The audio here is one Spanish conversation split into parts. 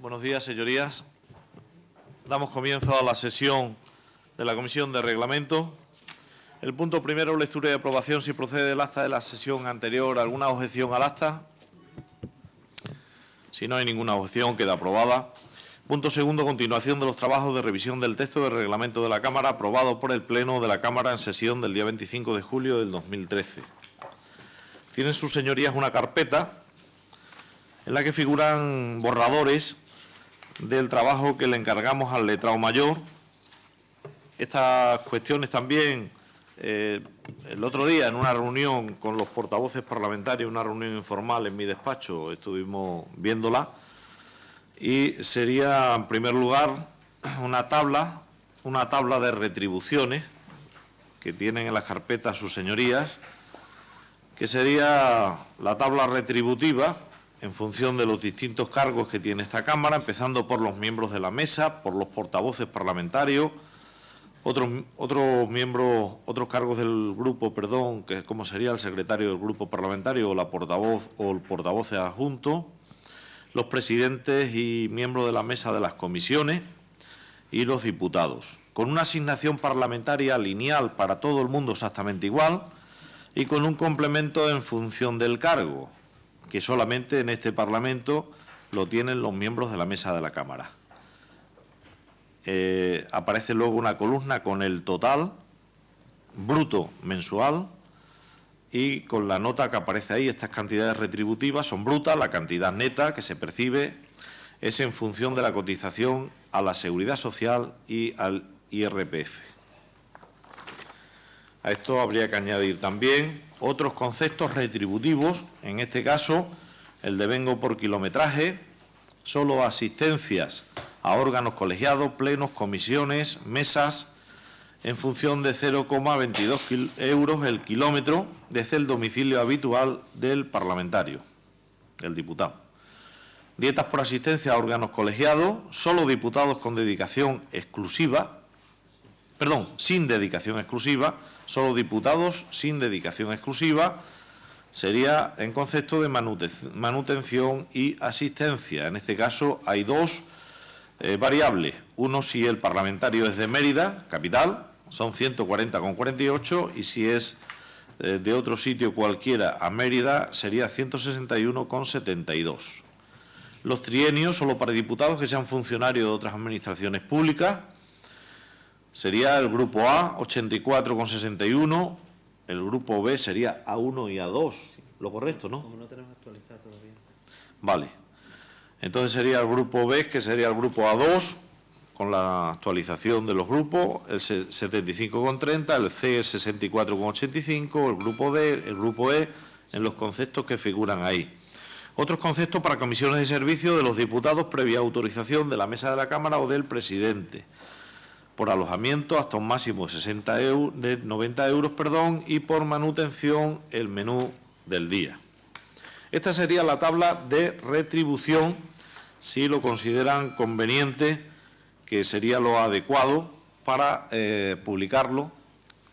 Buenos días, señorías. Damos comienzo a la sesión de la Comisión de Reglamento. El punto primero, lectura y aprobación, si procede del acta de la sesión anterior. ¿Alguna objeción al acta? Si no hay ninguna objeción, queda aprobada. Punto segundo, continuación de los trabajos de revisión del texto del reglamento de la Cámara aprobado por el Pleno de la Cámara en sesión del día 25 de julio del 2013. Tienen sus señorías una carpeta en la que figuran borradores del trabajo que le encargamos al letrado mayor. Estas cuestiones también, el otro día en una reunión con los portavoces parlamentarios, una reunión informal en mi despacho, estuvimos viéndola, y sería, en primer lugar, una tabla de retribuciones que tienen en las carpetas sus señorías, que sería la tabla retributiva en función de los distintos cargos que tiene esta Cámara, empezando por los miembros de la mesa, por los portavoces parlamentarios, otros cargos del grupo, que como sería el secretario del grupo parlamentario o la portavoz o el portavoz adjunto, los presidentes y miembros de la mesa de las comisiones y los diputados, con una asignación parlamentaria lineal para todo el mundo exactamente igual y con un complemento en función del cargo, que solamente en este Parlamento lo tienen los miembros de la mesa de la Cámara. Aparece luego una columna con el total bruto mensual y con la nota que aparece ahí. Estas cantidades retributivas son brutas, la cantidad neta que se percibe es en función de la cotización a la Seguridad Social y al IRPF. A esto habría que añadir también otros conceptos retributivos, en este caso el devengo por kilometraje, solo asistencias a órganos colegiados, plenos, comisiones, mesas, en función de 0,22 euros el kilómetro desde el domicilio habitual del parlamentario, del diputado. Dietas por asistencia a órganos colegiados, solo diputados con dedicación exclusiva, sin dedicación exclusiva, solo diputados sin dedicación exclusiva, sería en concepto de manutención y asistencia. En este caso hay dos variables. Uno, si el parlamentario es de Mérida, capital, son 140,48, y si es de otro sitio cualquiera a Mérida, sería 161,72. Los trienios, solo para diputados que sean funcionarios de otras administraciones públicas, sería el grupo A, 84,61, el grupo B sería A1 y A2, lo correcto, ¿no? Como no tenemos actualizado todavía. Vale. Entonces sería el grupo B, que sería el grupo A2, con la actualización de los grupos, el 75,30, el C, el 64,85, el grupo D, el grupo E, en los conceptos que figuran ahí. Otros conceptos para comisiones de servicio de los diputados previa autorización de la mesa de la Cámara o del presidente, por alojamiento hasta un máximo de 90 euros, y por manutención el menú del día. Esta sería la tabla de retribución, si lo consideran conveniente, que sería lo adecuado para publicarlo,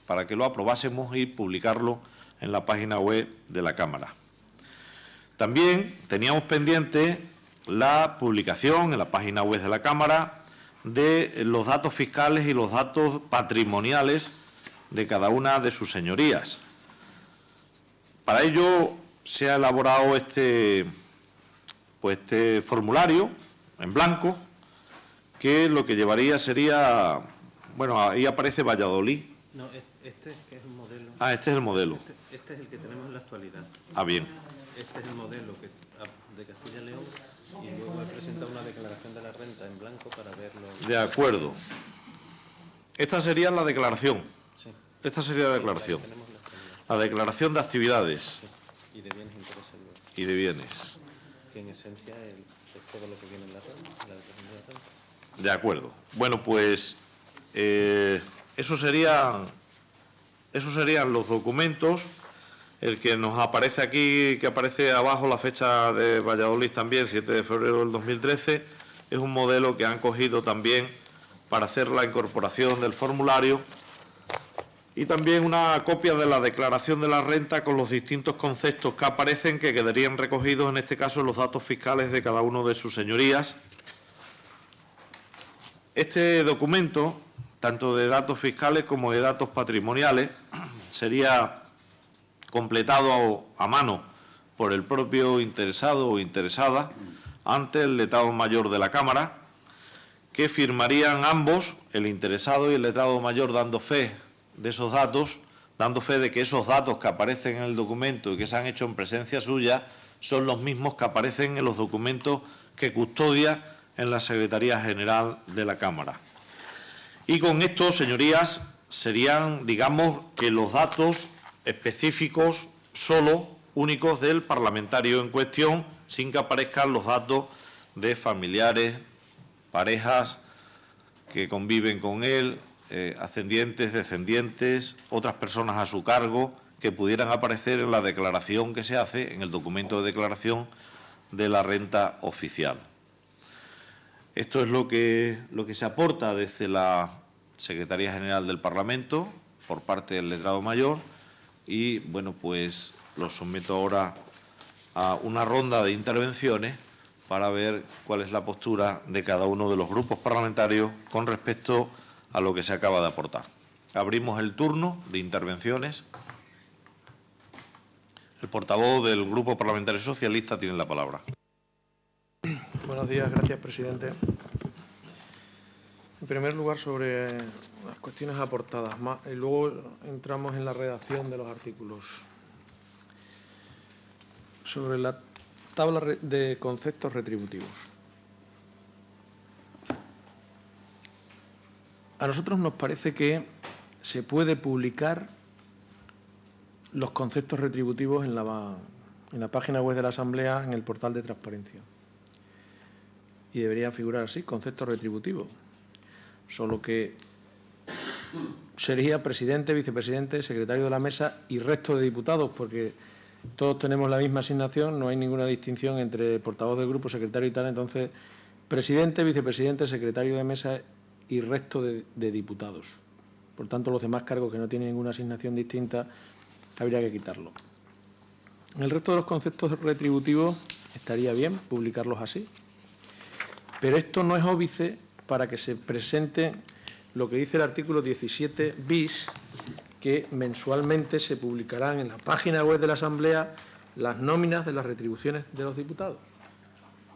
para que lo aprobásemos y publicarlo en la página web de la Cámara. También teníamos pendiente la publicación en la página web de la Cámara de los datos fiscales y los datos patrimoniales de cada una de sus señorías. Para ello se ha elaborado este formulario en blanco, que lo que llevaría sería, bueno, ahí aparece Valladolid. No, este que es un modelo. Ah, este es el modelo. Este es el que tenemos en la actualidad. Ah, bien. Este es el modelo de Castilla y León, y luego he presentado una declaración de la renta en blanco para verlo. De acuerdo. Esta sería la declaración. Sí. Esta sería la declaración. La declaración de actividades. Sí. Y de bienes intereses luego. Y de bienes. Que en esencia es todo lo que viene en la renta, la declaración de la renta. De acuerdo. Bueno, pues esos serían los documentos. El que nos aparece aquí, que aparece abajo la fecha de Valladolid también, 7 de febrero del 2013, es un modelo que han cogido también para hacer la incorporación del formulario, y también una copia de la declaración de la renta con los distintos conceptos que aparecen, que quedarían recogidos en este caso en los datos fiscales de cada uno de sus señorías, Este documento, tanto de datos fiscales como de datos patrimoniales, sería completado a mano por el propio interesado o interesada ante el letrado mayor de la Cámara, que firmarían ambos, el interesado y el letrado mayor, dando fe de esos datos, dando fe de que esos datos que aparecen en el documento y que se han hecho en presencia suya son los mismos que aparecen en los documentos que custodia en la Secretaría General de la Cámara. Y con esto, señorías, serían, digamos, que los datos específicos solo únicos del parlamentario en cuestión, sin que aparezcan los datos de familiares, parejas que conviven con él, ascendientes, descendientes, otras personas a su cargo, que pudieran aparecer en la declaración que se hace, en el documento de declaración de la renta oficial. Esto es lo que se aporta desde la Secretaría General del Parlamento por parte del letrado mayor y, bueno, pues lo someto ahora a una ronda de intervenciones para ver cuál es la postura de cada uno de los grupos parlamentarios con respecto a lo que se acaba de aportar. Abrimos el turno de intervenciones. El portavoz del Grupo Parlamentario Socialista tiene la palabra. Buenos días, gracias, presidente. En primer lugar, sobre las cuestiones aportadas, y luego entramos en la redacción de los artículos. Sobre la tabla de conceptos retributivos. A nosotros nos parece que se puede publicar los conceptos retributivos en la página web de la Asamblea, en el portal de transparencia. Y deberían figurar así, conceptos retributivos. Solo que sería presidente, vicepresidente, secretario de la mesa y resto de diputados, porque todos tenemos la misma asignación, no hay ninguna distinción entre portavoz del grupo, secretario y tal. Entonces, presidente, vicepresidente, secretario de mesa y resto de diputados. Por tanto, los demás cargos que no tienen ninguna asignación distinta, habría que quitarlo. El resto de los conceptos retributivos estaría bien publicarlos así, pero esto no es óbice para que se presente lo que dice el artículo 17 bis, que mensualmente se publicarán en la página web de la Asamblea las nóminas de las retribuciones de los diputados,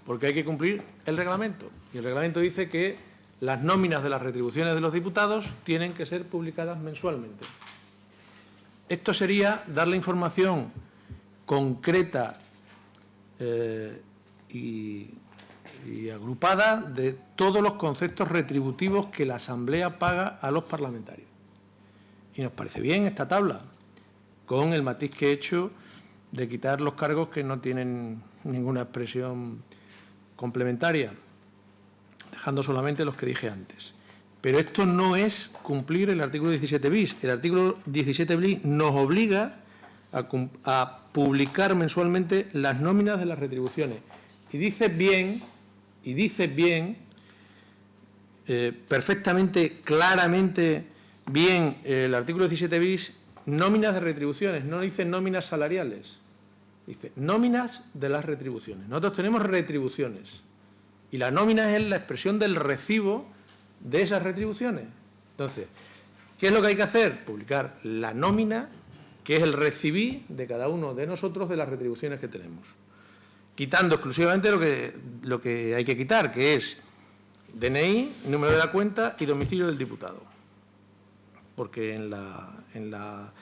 porque hay que cumplir el reglamento, y el reglamento dice que las nóminas de las retribuciones de los diputados tienen que ser publicadas mensualmente. Esto sería dar la información concreta y agrupada de todos los conceptos retributivos que la Asamblea paga a los parlamentarios. Y nos parece bien esta tabla, con el matiz que he hecho de quitar los cargos que no tienen ninguna expresión complementaria, dejando solamente los que dije antes. Pero esto no es cumplir el artículo 17 bis. El artículo 17 bis nos obliga a publicar mensualmente las nóminas de las retribuciones. Y dice bien, perfectamente, claramente bien, el artículo 17 bis, nóminas de retribuciones, no dice nóminas salariales, dice nóminas de las retribuciones. Nosotros tenemos retribuciones y la nómina es la expresión del recibo de esas retribuciones. Entonces, ¿qué es lo que hay que hacer? Publicar la nómina, que es el recibí de cada uno de nosotros de las retribuciones que tenemos, quitando exclusivamente lo que hay que quitar, que es DNI, número de la cuenta y domicilio del diputado. Porque en la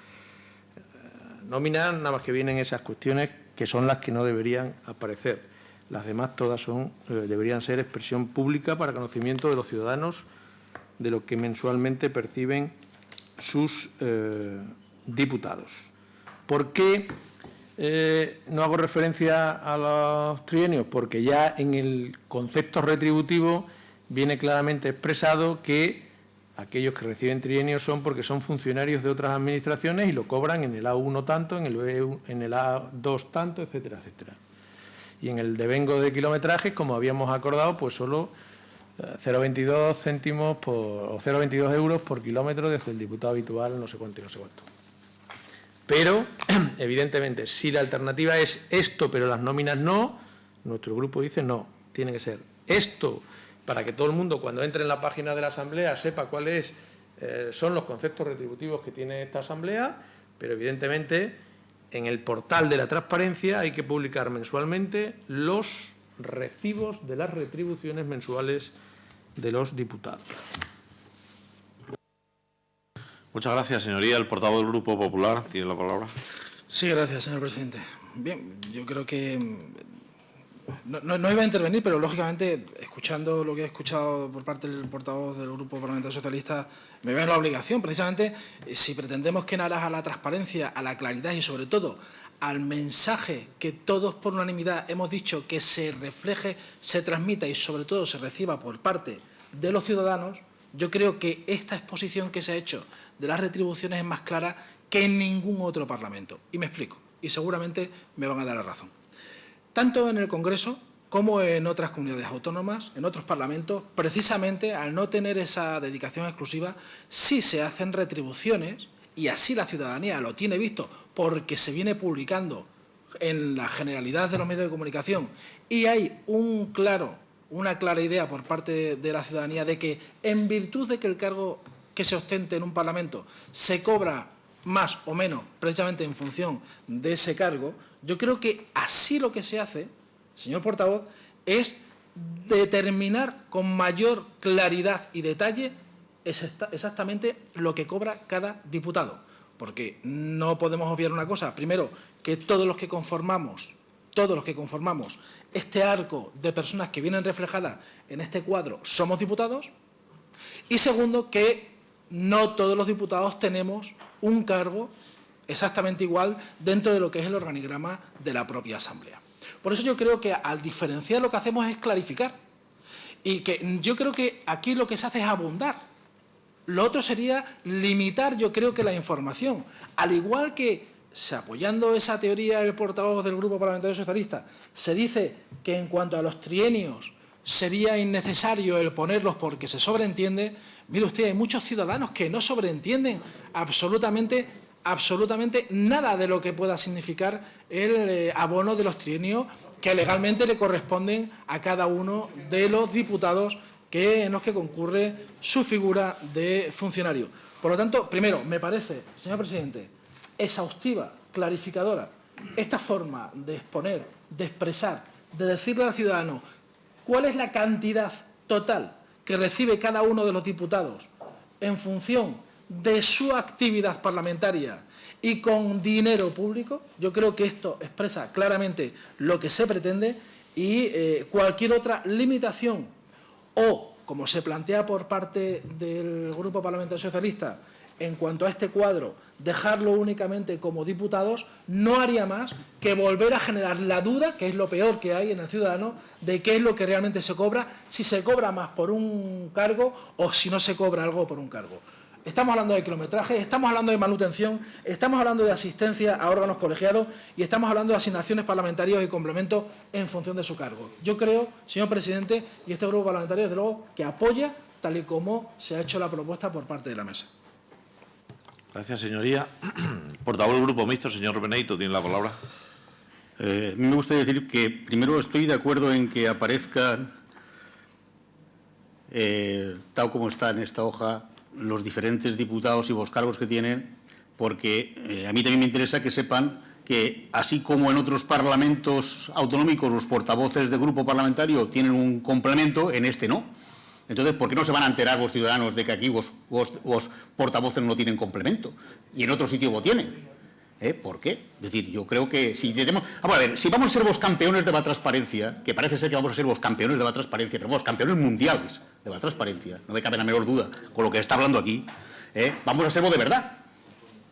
nómina nada más que vienen esas cuestiones que son las que no deberían aparecer. Las demás todas deberían ser expresión pública para conocimiento de los ciudadanos de lo que mensualmente perciben sus diputados. ¿Por qué no hago referencia a los trienios? Porque ya en el concepto retributivo viene claramente expresado que aquellos que reciben trienios son porque son funcionarios de otras administraciones y lo cobran en el A1 tanto, en el A2 tanto, etcétera, etcétera. Y en el devengo de kilometrajes, como habíamos acordado, pues solo 0,22 céntimos o 0,22 euros por kilómetro desde el diputado habitual, no sé cuánto y no sé cuánto. Pero, evidentemente, si la alternativa es esto, pero las nóminas no, nuestro grupo dice no, tiene que ser esto para que todo el mundo, cuando entre en la página de la Asamblea, sepa cuáles son los conceptos retributivos que tiene esta Asamblea, pero evidentemente en el portal de la transparencia hay que publicar mensualmente los recibos de las retribuciones mensuales de los diputados. Muchas gracias, señoría. El portavoz del Grupo Popular tiene la palabra. Sí, gracias, señor presidente. Bien, yo creo que no iba a intervenir, pero lógicamente, escuchando lo que he escuchado por parte del portavoz del Grupo Parlamentario Socialista, me veo en la obligación, precisamente, si pretendemos que en aras a la transparencia, a la claridad y, sobre todo, al mensaje que todos por unanimidad hemos dicho que se refleje, se transmita y, sobre todo, se reciba por parte de los ciudadanos, yo creo que esta exposición que se ha hecho de las retribuciones es más clara que en ningún otro Parlamento. Y me explico, y seguramente me van a dar la razón. Tanto en el Congreso como en otras comunidades autónomas, en otros parlamentos, precisamente al no tener esa dedicación exclusiva, sí se hacen retribuciones, y así la ciudadanía lo tiene visto porque se viene publicando en la generalidad de los medios de comunicación, y hay una clara idea por parte de la ciudadanía de que, en virtud de que el cargo que se ostente en un Parlamento se cobra más o menos precisamente en función de ese cargo, yo creo que así lo que se hace, señor portavoz, es determinar con mayor claridad y detalle exactamente lo que cobra cada diputado. Porque no podemos obviar una cosa. Primero, que todos los que conformamos este arco de personas que vienen reflejadas en este cuadro somos diputados. Y segundo, que no todos los diputados tenemos un cargo exactamente igual dentro de lo que es el organigrama de la propia Asamblea. Por eso yo creo que al diferenciar lo que hacemos es clarificar, y que yo creo que aquí lo que se hace es abundar. Lo otro sería limitar, yo creo, que la información. Al igual que, apoyando esa teoría del portavoz del Grupo Parlamentario Socialista, se dice que en cuanto a los trienios sería innecesario el ponerlos porque se sobreentiende. Mire usted, hay muchos ciudadanos que no sobreentienden absolutamente nada de lo que pueda significar el abono de los trienios que legalmente le corresponden a cada uno de los diputados en los que concurre su figura de funcionario. Por lo tanto, primero, me parece, señor presidente, exhaustiva, clarificadora, esta forma de exponer, de expresar, de decirle al ciudadano cuál es la cantidad total que recibe cada uno de los diputados en función de su actividad parlamentaria y con dinero público. Yo creo que esto expresa claramente lo que se pretende, y cualquier otra limitación o, como se plantea por parte del Grupo Parlamentario Socialista, en cuanto a este cuadro, dejarlo únicamente como diputados, no haría más que volver a generar la duda, que es lo peor que hay en el ciudadano, de qué es lo que realmente se cobra, si se cobra más por un cargo o si no se cobra algo por un cargo. Estamos hablando de kilometraje, estamos hablando de manutención, estamos hablando de asistencia a órganos colegiados y estamos hablando de asignaciones parlamentarias y complementos en función de su cargo. Yo creo, señor presidente, y este grupo parlamentario, desde luego, que apoya tal y como se ha hecho la propuesta por parte de la mesa. Gracias, señoría. Portavoz del Grupo Mixto, señor Benedito, tiene la palabra. A mí me gustaría decir que, primero, estoy de acuerdo en que aparezcan, tal como está en esta hoja, los diferentes diputados y los cargos que tienen, porque a mí también me interesa que sepan que, así como en otros parlamentos autonómicos los portavoces de grupo parlamentario tienen un complemento, en este no. Entonces, ¿por qué no se van a enterar los ciudadanos de que aquí los portavoces no tienen complemento y en otro sitio lo tienen? ¿Por qué? Es decir, yo creo que si tenemos... Vamos a ver, si vamos a ser los campeones de la transparencia, que parece ser que vamos a ser los campeones de la transparencia, pero los campeones mundiales de la transparencia, no me cabe la menor duda con lo que está hablando aquí, vamos a serlo de verdad.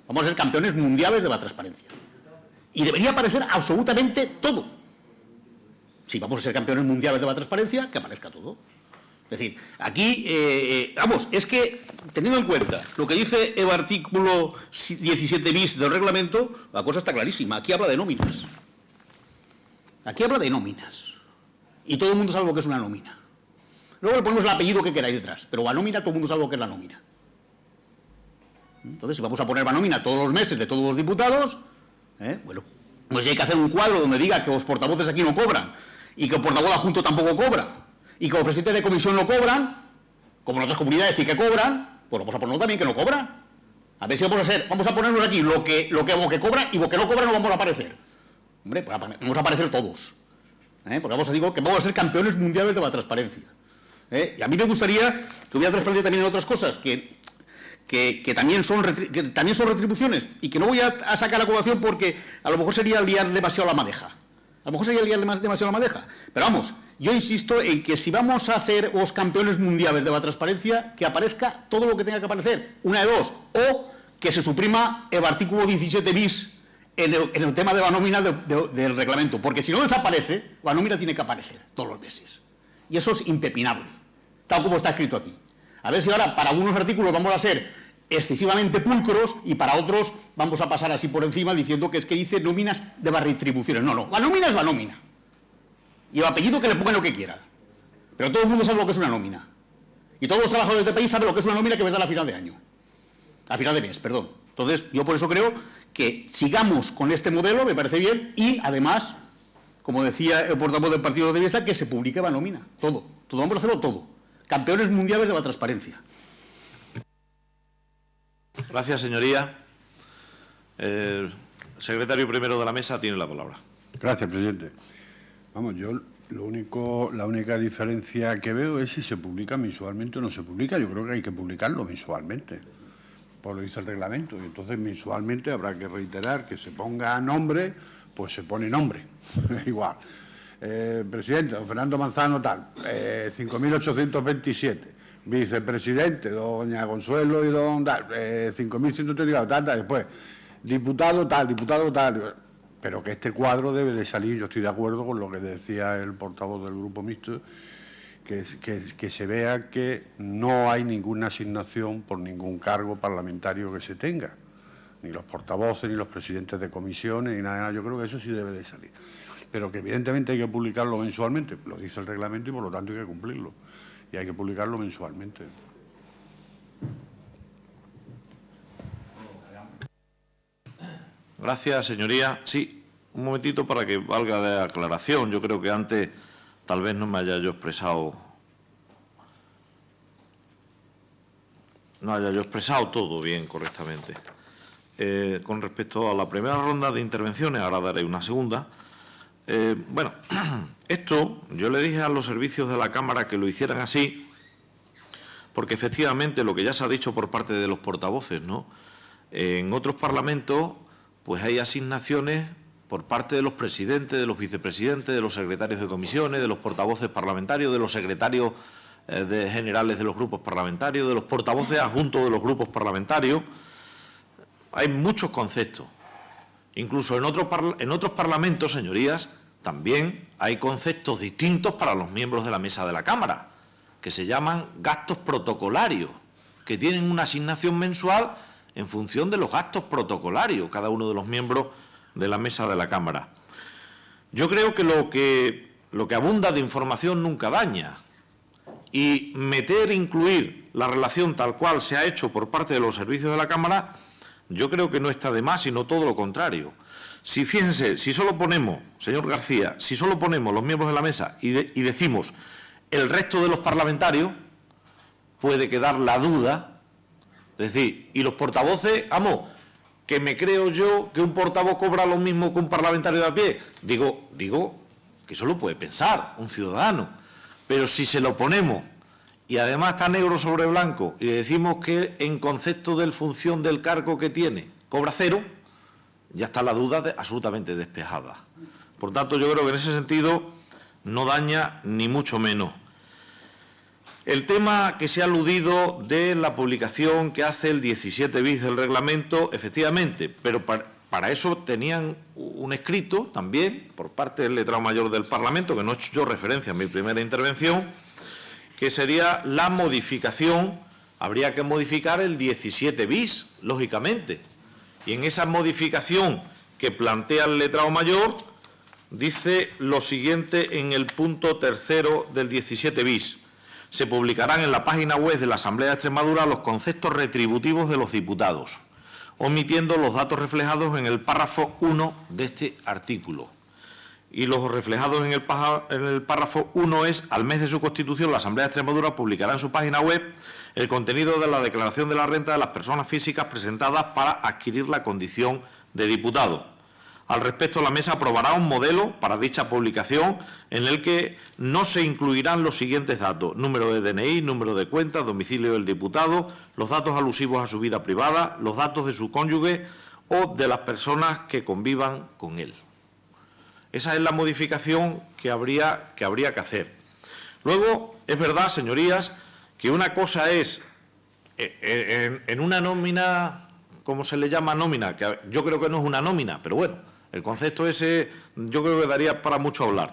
Vamos a ser campeones mundiales de la transparencia. Y debería aparecer absolutamente todo. Si vamos a ser campeones mundiales de la transparencia, que aparezca todo. Es decir, aquí, vamos, es que, teniendo en cuenta lo que dice el artículo 17 bis del reglamento, la cosa está clarísima. Aquí habla de nóminas. Aquí habla de nóminas. Y todo el mundo sabe lo que es una nómina. Luego le ponemos el apellido que queráis detrás, pero la nómina, todo el mundo sabe lo que es la nómina. Entonces, si vamos a poner la nómina todos los meses de todos los diputados, bueno, pues hay que hacer un cuadro donde diga que los portavoces aquí no cobran y que el portavoz adjunto tampoco cobra, y como presidente de comisión no cobran, como en otras comunidades sí que cobran, pues vamos a ponerlo también que no cobran. A ver si vamos a ponernos aquí lo que cobran y lo que no cobran no vamos a aparecer. Hombre, pues vamos a aparecer todos. Porque vamos a decir que vamos a ser campeones mundiales de la transparencia. Y a mí me gustaría que hubiera transparencia también en otras cosas, que también son retribuciones, y que no voy a sacar a colación porque a lo mejor sería liar demasiado la madeja. Pero vamos, yo insisto en que si vamos a hacer los campeones mundiales de la transparencia, que aparezca todo lo que tenga que aparecer, una de dos, o que se suprima el artículo 17 bis en el tema de la nómina del reglamento, porque si no desaparece, la nómina tiene que aparecer todos los meses. Y eso es impepinable, tal como está escrito aquí. A ver si ahora para algunos artículos vamos a ser excesivamente pulcros y para otros vamos a pasar así por encima diciendo que es que dice nóminas de las retribuciones. No, la nómina es la nómina. Y el apellido que le pongan lo que quiera. Pero todo el mundo sabe lo que es una nómina. Y todos los trabajadores de este país saben lo que es una nómina que vendrá a final de año. A final de mes, perdón. Entonces, yo por eso creo que sigamos con este modelo, me parece bien, y además, como decía el portavoz del Partido Socialista, que se publique la nómina. Todo. Vamos a hacerlo todo. Campeones mundiales de la transparencia. Gracias, señoría. El secretario primero de la mesa tiene la palabra. Gracias, presidente. Vamos, yo la única diferencia que veo es si se publica mensualmente o no se publica. Yo creo que hay que publicarlo mensualmente, por lo dice el reglamento. Y entonces mensualmente habrá que reiterar que se ponga nombre, pues se pone nombre. Igual. Presidente, don Fernando Manzano, tal, 5.827. Vicepresidente, doña Consuelo y don tal, 5.134, tal, después, diputado tal, pero que este cuadro debe de salir, yo estoy de acuerdo con lo que decía el portavoz del Grupo Mixto, que se vea que no hay ninguna asignación por ningún cargo parlamentario que se tenga, ni los portavoces, ni los presidentes de comisiones, ni nada, yo creo que eso sí debe de salir, pero que evidentemente hay que publicarlo mensualmente, lo dice el reglamento y por lo tanto hay que cumplirlo. Y hay que publicarlo mensualmente. Gracias, señoría. Sí, un momentito para que valga de aclaración. Yo creo que antes tal vez no me haya yo expresado todo bien, correctamente. Con respecto a la primera ronda de intervenciones, ahora daré una segunda. Bueno, esto yo le dije a los servicios de la Cámara que lo hicieran así, porque efectivamente lo que ya se ha dicho por parte de los portavoces, ¿no? En otros parlamentos, pues hay asignaciones por parte de los presidentes, de los vicepresidentes, de los secretarios de comisiones, de los portavoces parlamentarios, de los secretarios generales de los grupos parlamentarios, de los portavoces adjuntos de los grupos parlamentarios. Hay muchos conceptos. Incluso en otros parlamentos, señorías, también hay conceptos distintos para los miembros de la mesa de la Cámara, que se llaman gastos protocolarios, que tienen una asignación mensual en función de los gastos protocolarios, cada uno de los miembros de la mesa de la Cámara. Yo creo que lo que abunda de información nunca daña, y incluir la relación tal cual se ha hecho por parte de los servicios de la Cámara, yo creo que no está de más, sino todo lo contrario. Si fíjense, si solo ponemos, señor García, si solo ponemos los miembros de la mesa y decimos el resto de los parlamentarios, puede quedar la duda, es decir, y los portavoces, vamos, que me creo yo que un portavoz cobra lo mismo que un parlamentario de a pie. Digo que eso lo puede pensar un ciudadano, pero si se lo ponemos y además está negro sobre blanco y le decimos que en concepto de función del cargo que tiene cobra cero, ya está la duda absolutamente despejada. Por tanto, yo creo que en ese sentido no daña ni mucho menos. El tema que se ha aludido de la publicación que hace el 17 bis del reglamento, efectivamente, pero para eso tenían un escrito también por parte del letrado mayor del Parlamento, que no he hecho yo referencia en mi primera intervención, que sería la modificación, habría que modificar el 17 bis, lógicamente. Y en esa modificación que plantea el letrado mayor, dice lo siguiente en el punto tercero del 17 bis. Se publicarán en la página web de la Asamblea de Extremadura los conceptos retributivos de los diputados, omitiendo los datos reflejados en el párrafo 1 de este artículo. y los reflejados en el párrafo 1 es: al mes de su constitución, la Asamblea de Extremadura publicará en su página web el contenido de la declaración de la renta de las personas físicas presentadas para adquirir la condición de diputado. Al respecto, la Mesa aprobará un modelo para dicha publicación en el que no se incluirán los siguientes datos: número de DNI, número de cuenta, domicilio del diputado, los datos alusivos a su vida privada, los datos de su cónyuge o de las personas que convivan con él. Esa es la modificación que habría que hacer. Luego, es verdad, señorías, que una cosa es en una nómina, ¿cómo se le llama nómina? Que yo creo que no es una nómina, pero bueno, el concepto ese yo creo que daría para mucho hablar.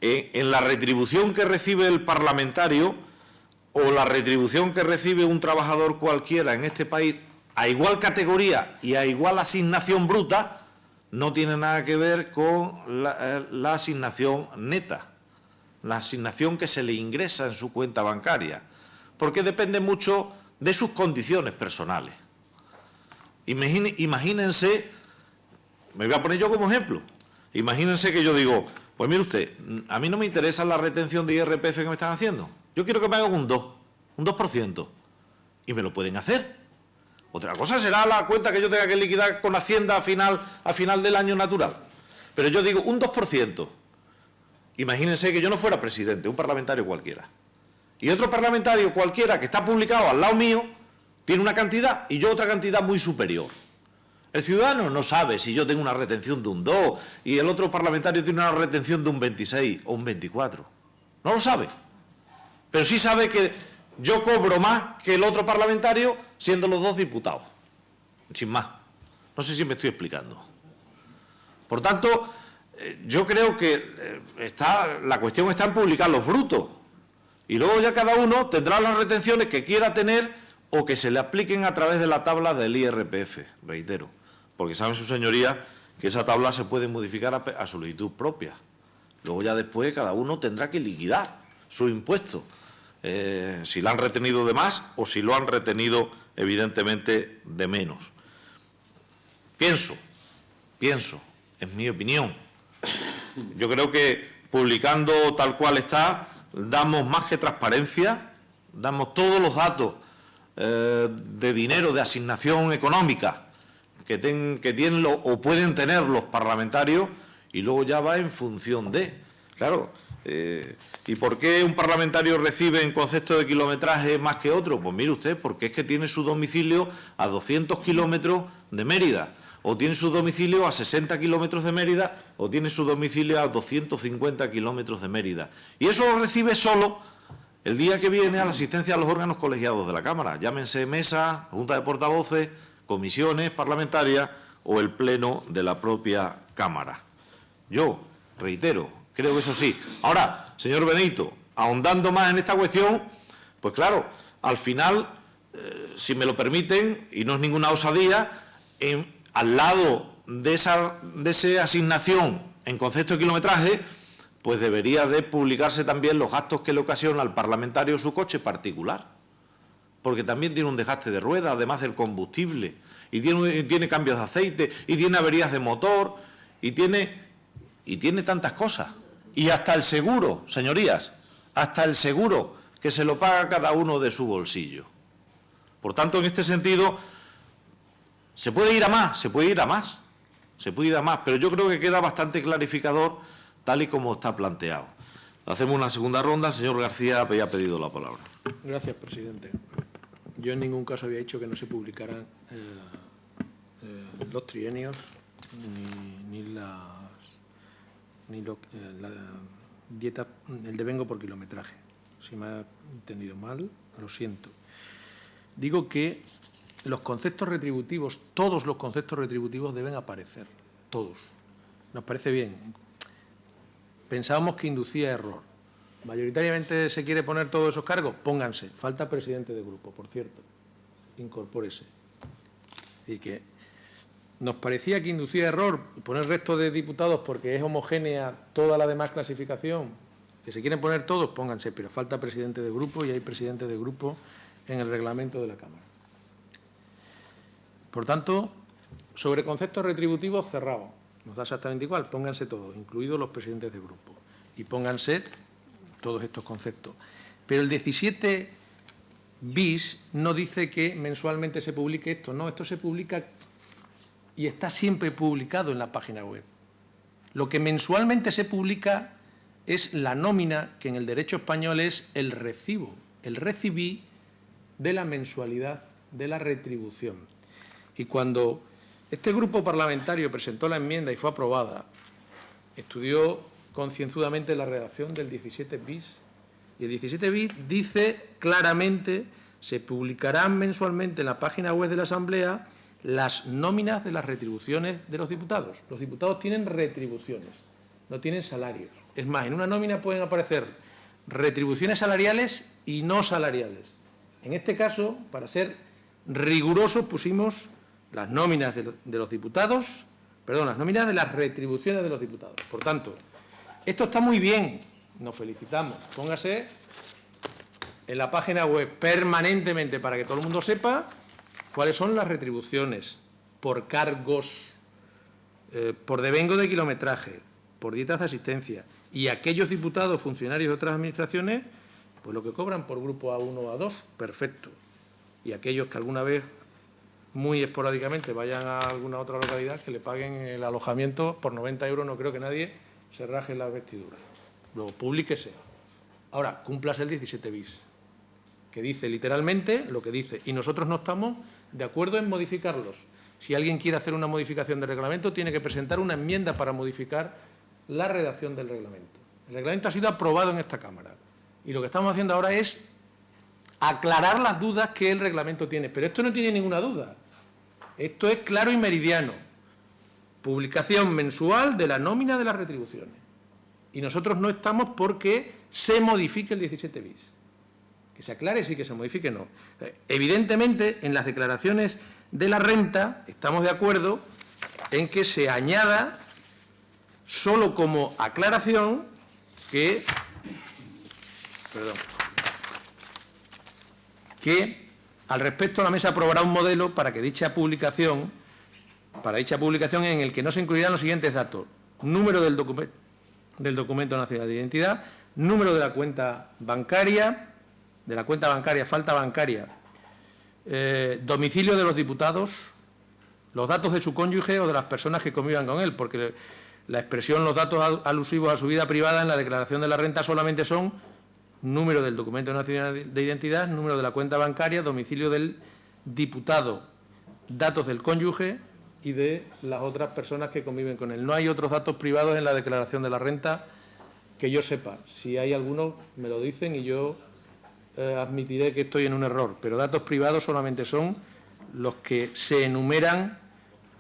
En la retribución que recibe el parlamentario o la retribución que recibe un trabajador cualquiera en este país, a igual categoría y a igual asignación bruta, no tiene nada que ver con la asignación neta, la asignación que se le ingresa en su cuenta bancaria, porque depende mucho de sus condiciones personales. Imagínense, me voy a poner yo como ejemplo, imagínense que yo digo, pues mire usted, a mí no me interesa la retención de IRPF que me están haciendo, yo quiero que me hagan un 2%, y me lo pueden hacer. Otra cosa será la cuenta que yo tenga que liquidar con Hacienda a final del año natural. Pero yo digo un 2%. Imagínense que yo no fuera presidente, un parlamentario cualquiera. Y otro parlamentario cualquiera que está publicado al lado mío tiene una cantidad y yo otra cantidad muy superior. El ciudadano no sabe si yo tengo una retención de un 2 y el otro parlamentario tiene una retención de un 26 o un 24. No lo sabe. Pero sí sabe que yo cobro más que el otro parlamentario siendo los dos diputados. Sin más. No sé si me estoy explicando. Por tanto, yo creo que la cuestión está en publicar los brutos. Y luego ya cada uno tendrá las retenciones que quiera tener o que se le apliquen a través de la tabla del IRPF, reitero. Porque saben sus señorías que esa tabla se puede modificar a solicitud propia. Luego ya después cada uno tendrá que liquidar su impuesto. Si lo han retenido de más o si lo han retenido evidentemente de menos. Pienso, es mi opinión. Yo creo que publicando tal cual está, damos más que transparencia, damos todos los datos de dinero, de asignación económica que tienen o pueden tener los parlamentarios y luego ya va en función de, claro. ¿Y por qué un parlamentario recibe en concepto de kilometraje más que otro? Pues mire usted, porque es que tiene su domicilio a 200 kilómetros de Mérida, o tiene su domicilio a 60 kilómetros de Mérida, o tiene su domicilio a 250 kilómetros de Mérida. Y eso lo recibe solo el día que viene a la asistencia a los órganos colegiados de la Cámara, llámense mesa, junta de portavoces, comisiones parlamentarias o el pleno de la propia Cámara. Yo, reitero, creo que eso sí. Ahora, señor Benito, ahondando más en esta cuestión, pues claro, al final, si me lo permiten, y no es ninguna osadía, al lado de esa asignación en concepto de kilometraje, pues debería de publicarse también los gastos que le ocasiona al parlamentario su coche particular, porque también tiene un desgaste de ruedas, además del combustible, y tiene cambios de aceite, y tiene averías de motor, y tiene tantas cosas. Y hasta el seguro, señorías, hasta el seguro que se lo paga cada uno de su bolsillo. Por tanto, en este sentido, se puede ir a más, pero yo creo que queda bastante clarificador tal y como está planteado. Hacemos una segunda ronda. El señor García había pedido la palabra. Gracias, presidente. Yo en ningún caso había dicho que no se publicaran los trienios ni la dieta, el devengo por kilometraje. Si me ha entendido mal, lo siento. Digo que los conceptos retributivos, todos los conceptos retributivos deben aparecer, todos. Nos parece bien. Pensábamos que inducía error. Mayoritariamente se quiere poner todos esos cargos, pónganse. Falta presidente de grupo, por cierto. Incorpórese. Y que nos parecía que inducía error poner resto de diputados porque es homogénea toda la demás clasificación. Que se quieren poner todos, pónganse, pero falta presidente de grupo y hay presidente de grupo en el reglamento de la Cámara. Por tanto, sobre conceptos retributivos, cerrado. nos da exactamente igual, pónganse todos, incluidos los presidentes de grupo, y pónganse todos estos conceptos. Pero el 17 bis no dice que mensualmente se publique esto, no, esto se publica y está siempre publicado en la página web. Lo que mensualmente se publica es la nómina, que en el derecho español es el recibo, el recibí de la mensualidad de la retribución. Y cuando este grupo parlamentario presentó la enmienda y fue aprobada, estudió concienzudamente la redacción del 17 bis. Y el 17 bis dice claramente: se publicarán mensualmente en la página web de la Asamblea las nóminas de las retribuciones de los diputados. Los diputados tienen retribuciones, no tienen salarios. Es más, en una nómina pueden aparecer retribuciones salariales y no salariales. En este caso, para ser rigurosos, pusimos las nóminas de los diputados, perdón, las nóminas de las retribuciones de los diputados. Por tanto, esto está muy bien, nos felicitamos. Póngase en la página web permanentemente para que todo el mundo sepa cuáles son las retribuciones por cargos, por devengo de kilometraje, por dietas de asistencia, y aquellos diputados, funcionarios de otras administraciones, pues lo que cobran por grupo A1 o A2, perfecto. Y aquellos que alguna vez, muy esporádicamente, vayan a alguna otra localidad, que le paguen el alojamiento por 90 euros, no creo que nadie se raje las vestiduras. Luego, publíquese. Ahora, cúmplase el 17 bis, que dice literalmente lo que dice, y nosotros no estamos de acuerdo en modificarlos. Si alguien quiere hacer una modificación del reglamento, tiene que presentar una enmienda para modificar la redacción del reglamento. El reglamento ha sido aprobado en esta Cámara y lo que estamos haciendo ahora es aclarar las dudas que el reglamento tiene. Pero esto no tiene ninguna duda. Esto es claro y meridiano. Publicación mensual de la nómina de las retribuciones. Y nosotros no estamos porque se modifique el 17 bis. Que se aclare sí, que se modifique no. Evidentemente, en las declaraciones de la renta estamos de acuerdo en que se añada solo como aclaración que al respecto la mesa aprobará un modelo para dicha publicación en el que no se incluirán los siguientes datos: número del documento nacional de identidad, número de la cuenta bancaria, falta bancaria, domicilio de los diputados, los datos de su cónyuge o de las personas que convivan con él, porque la expresión los datos alusivos a su vida privada en la declaración de la renta solamente son número del documento nacional de identidad, número de la cuenta bancaria, domicilio del diputado, datos del cónyuge y de las otras personas que conviven con él. No hay otros datos privados en la declaración de la renta que yo sepa. Si hay alguno, me lo dicen y yo admitiré que estoy en un error, pero datos privados solamente son los que se enumeran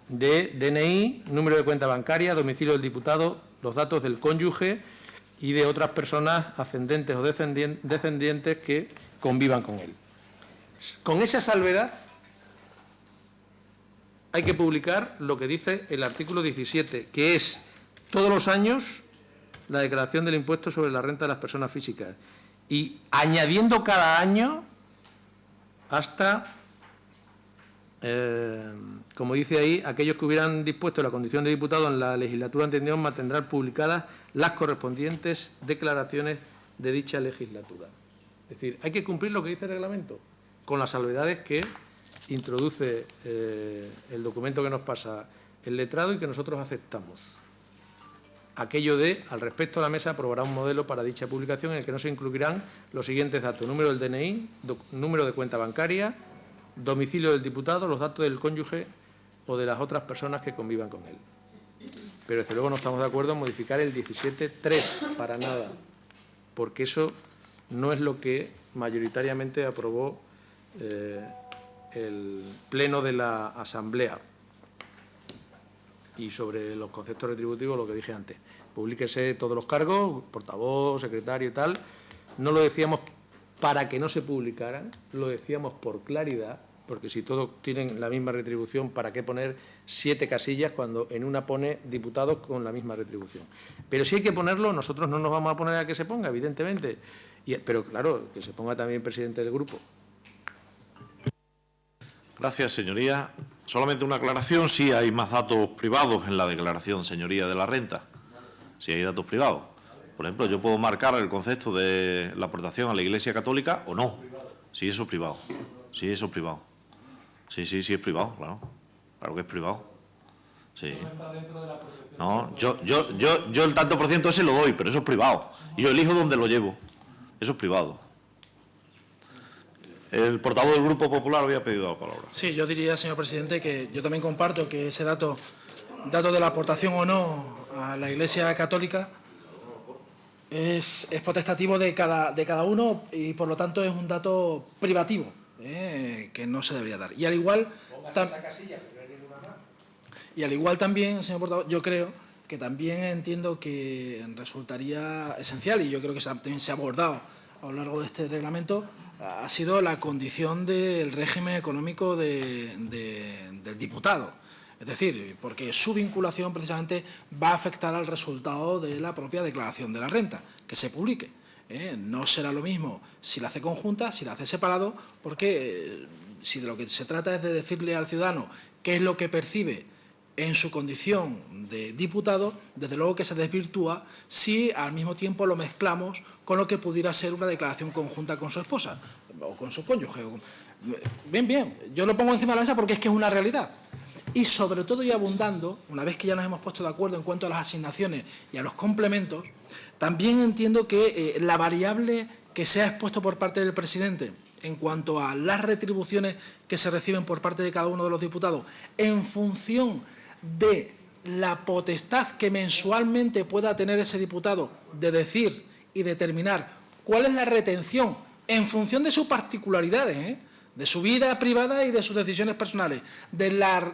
de DNI, número de cuenta bancaria, domicilio del diputado, los datos del cónyuge y de otras personas ascendentes o descendientes que convivan con él. Con esa salvedad hay que publicar lo que dice el artículo 17, que es todos los años la declaración del impuesto sobre la renta de las personas físicas y añadiendo cada año hasta, como dice ahí, aquellos que hubieran dispuesto la condición de diputado en la legislatura anterior mantendrán publicadas las correspondientes declaraciones de dicha legislatura. Es decir, hay que cumplir lo que dice el reglamento, con las salvedades que introduce el documento que nos pasa el letrado y que nosotros aceptamos. Aquello de, al respecto, la mesa aprobará un modelo para dicha publicación en el que no se incluirán los siguientes datos: número del DNI, número de cuenta bancaria, domicilio del diputado, los datos del cónyuge o de las otras personas que convivan con él. Pero desde luego no estamos de acuerdo en modificar el 17.3 para nada, porque eso no es lo que mayoritariamente aprobó el Pleno de la Asamblea. Y sobre los conceptos retributivos, lo que dije antes, publíquese todos los cargos, portavoz, secretario y tal. No lo decíamos para que no se publicaran, lo decíamos por claridad, porque si todos tienen la misma retribución, ¿para qué poner 7 casillas cuando en una pone diputados con la misma retribución? Pero si hay que ponerlo, nosotros no nos vamos a poner a que se ponga, evidentemente, pero claro, que se ponga también presidente del grupo. Gracias, señoría. Solamente una aclaración, sí hay más datos privados en la declaración, señoría, de la renta. Sí hay datos privados. Por ejemplo, yo puedo marcar el concepto de la aportación a la Iglesia Católica o no. Sí, eso es privado. Sí, eso es privado. Sí, es privado, claro. Claro que es privado. Sí. No, yo el tanto por ciento ese lo doy, pero eso es privado. Y yo elijo dónde lo llevo. Eso es privado. El portavoz del Grupo Popular había pedido la palabra. Sí, yo diría, señor presidente, que yo también comparto que ese dato de la aportación o no a la Iglesia Católica es potestativo de cada uno y, por lo tanto, es un dato privativo que no se debería dar. Y al igual también, señor portavoz, yo creo que también entiendo que resultaría esencial, y yo creo que también se ha abordado a lo largo de este reglamento, ha sido la condición del régimen económico del diputado. Es decir, porque su vinculación precisamente va a afectar al resultado de la propia declaración de la renta, que se publique. No será lo mismo si la hace conjunta, si la hace separado, porque si de lo que se trata es de decirle al ciudadano qué es lo que percibe en su condición de diputado, desde luego que se desvirtúa si al mismo tiempo lo mezclamos con lo que pudiera ser una declaración conjunta con su esposa o con su cónyuge. Bien, yo lo pongo encima de la mesa porque es que es una realidad. Y sobre todo, y abundando, una vez que ya nos hemos puesto de acuerdo en cuanto a las asignaciones y a los complementos, también entiendo que la variable que se ha expuesto por parte del presidente en cuanto a las retribuciones que se reciben por parte de cada uno de los diputados en función de la potestad que mensualmente pueda tener ese diputado de decir y determinar cuál es la retención en función de sus particularidades, de su vida privada y de sus decisiones personales, de la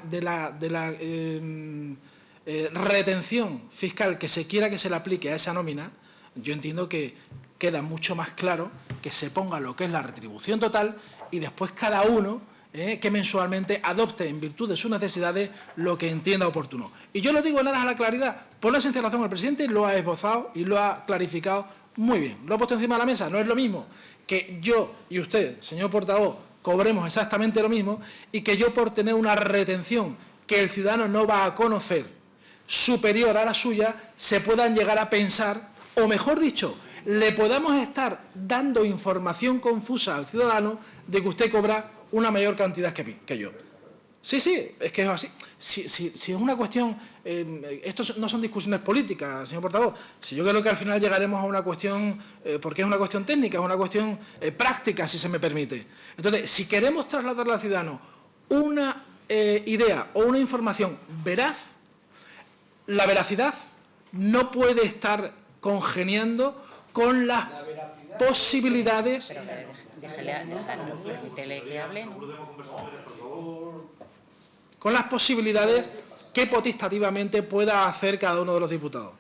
retención fiscal que se quiera que se le aplique a esa nómina, yo entiendo que queda mucho más claro que se ponga lo que es la retribución total y después cada uno que mensualmente adopte en virtud de sus necesidades lo que entienda oportuno. Y yo lo digo en aras a la claridad, por la sencilla razón, el presidente lo ha esbozado y lo ha clarificado muy bien. Lo ha puesto encima de la mesa, no es lo mismo que yo y usted, señor portavoz, cobremos exactamente lo mismo y que yo, por tener una retención que el ciudadano no va a conocer superior a la suya, se puedan llegar a pensar, o mejor dicho, le podamos estar dando información confusa al ciudadano de que usted cobra una mayor cantidad que yo. Sí, es que es así. Si es una cuestión, esto no son discusiones políticas, señor portavoz. Si yo creo que al final llegaremos a una cuestión, porque es una cuestión técnica, es una cuestión práctica, si se me permite. Entonces, si queremos trasladarle al ciudadano una idea o una información veraz, la veracidad no puede estar congeniando con las posibilidades. Permítele que hable, ¿no? Con las posibilidades que potestativamente pueda hacer cada uno de los diputados.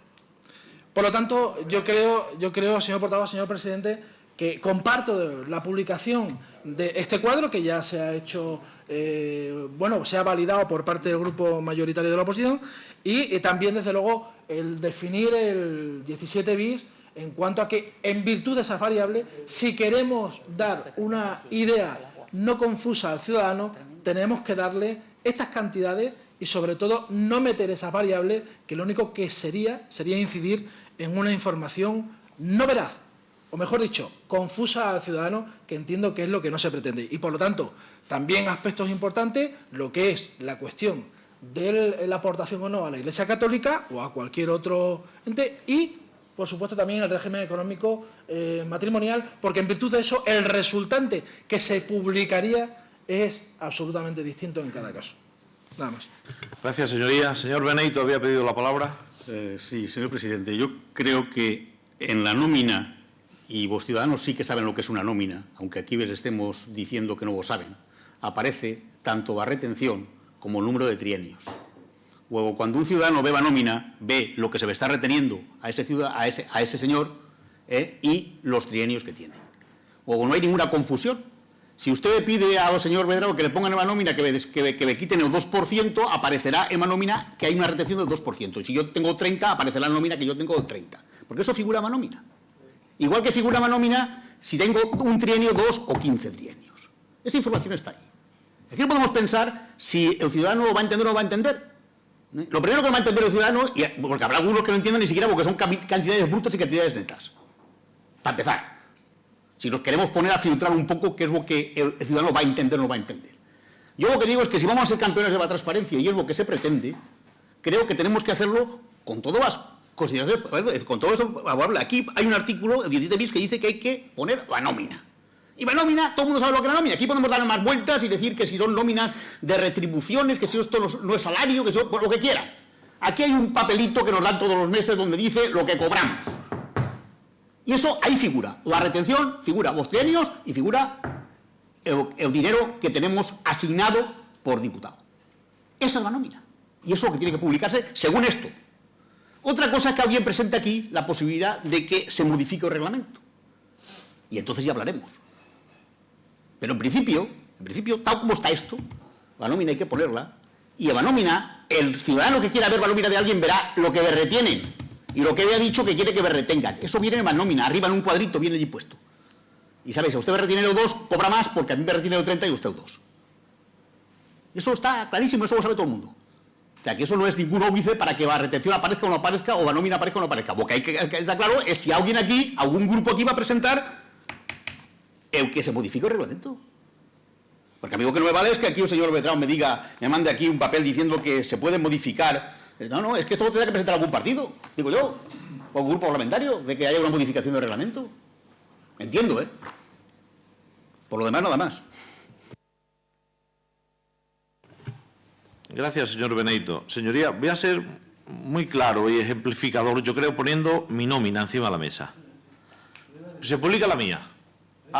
Por lo tanto, yo creo, señor portavoz, señor presidente, que comparto la publicación de este cuadro, que ya se ha hecho, se ha validado por parte del grupo mayoritario de la oposición, y también, desde luego, el definir el 17 bis en cuanto a que, en virtud de esas variables, si queremos dar una idea no confusa al ciudadano, tenemos que darle estas cantidades y, sobre todo, no meter esas variables que lo único que sería incidir en una información no veraz, o mejor dicho, confusa al ciudadano, que entiendo que es lo que no se pretende. Y, por lo tanto, también aspectos importantes, lo que es la cuestión de la aportación o no a la Iglesia Católica o a cualquier otro ente y, por supuesto, también el régimen económico matrimonial, porque en virtud de eso el resultante que se publicaría es absolutamente distinto en cada caso. Nada más. Gracias, señoría. Señor Benito había pedido la palabra. Sí, señor presidente. Yo creo que en la nómina, y vos ciudadanos sí que saben lo que es una nómina, aunque aquí les estemos diciendo que no lo saben, aparece tanto la retención como el número de trienios. Luego, cuando un ciudadano ve la nómina, ve lo que se le está reteniendo a ese señor y los trienios que tiene. Luego, no hay ninguna confusión. Si usted le pide al señor Medrano que le pongan en la nómina que le quiten el 2%, aparecerá en la nómina que hay una retención del 2%. Si yo tengo 30, aparecerá en la nómina que yo tengo 30. Porque eso figura en la nómina. Igual que figura en la nómina si tengo un trienio, 2 o 15 trienios. Esa información está ahí. Aquí no podemos pensar si el ciudadano lo va a entender o no lo va a entender. Lo primero que va a entender el ciudadano, porque habrá algunos que no entiendan ni siquiera porque son cantidades brutas y cantidades netas. Para empezar, si nos queremos poner a filtrar un poco qué es lo que el ciudadano va a entender o no va a entender. Yo lo que digo es que si vamos a ser campeones de la transparencia, y es lo que se pretende, creo que tenemos que hacerlo con todas las consideraciones, con todo eso. Aquí hay un artículo, el 17 bis, que dice que hay que poner la nómina. Y la nómina, todo el mundo sabe lo que es la nómina. Aquí podemos darle más vueltas y decir que si son nóminas de retribuciones, que si esto no es salario, que si pues lo que quieran. Aquí hay un papelito que nos dan todos los meses donde dice lo que cobramos. Y eso ahí figura. La retención, figura los trienios y figura el dinero que tenemos asignado por diputado. Esa es la nómina. Y eso es lo que tiene que publicarse según esto. Otra cosa es que alguien presente aquí la posibilidad de que se modifique el reglamento. Y entonces ya hablaremos. Pero en principio, tal como está esto, la nómina hay que ponerla, y en la nómina, el ciudadano que quiera ver la nómina de alguien verá lo que me retienen y lo que había dicho que quiere que me retengan. Eso viene en la nómina, arriba en un cuadrito viene allí puesto. Y sabéis, a usted me retiene el 2, cobra más porque a mí me retiene el 30 y usted el 2. Eso está clarísimo, eso lo sabe todo el mundo. O sea, que eso no es ningún óbice para que la retención aparezca o no aparezca, o la nómina aparezca o no aparezca. Lo que hay que estar claro es si alguien aquí, algún grupo aquí va a presentar el que se modifique el reglamento. Porque a mí lo que no me vale es que aquí un señor Beltrán me diga, me mande aquí un papel diciendo que se puede modificar. No, es que esto lo tendrá que presentar algún partido, digo yo, o algún grupo parlamentario, de que haya una modificación del reglamento. Entiendo, ¿eh? Por lo demás, nada más. Gracias, señor Benedito. Señoría, voy a ser muy claro y ejemplificador, yo creo, poniendo mi nómina encima de la mesa. Se publica la mía.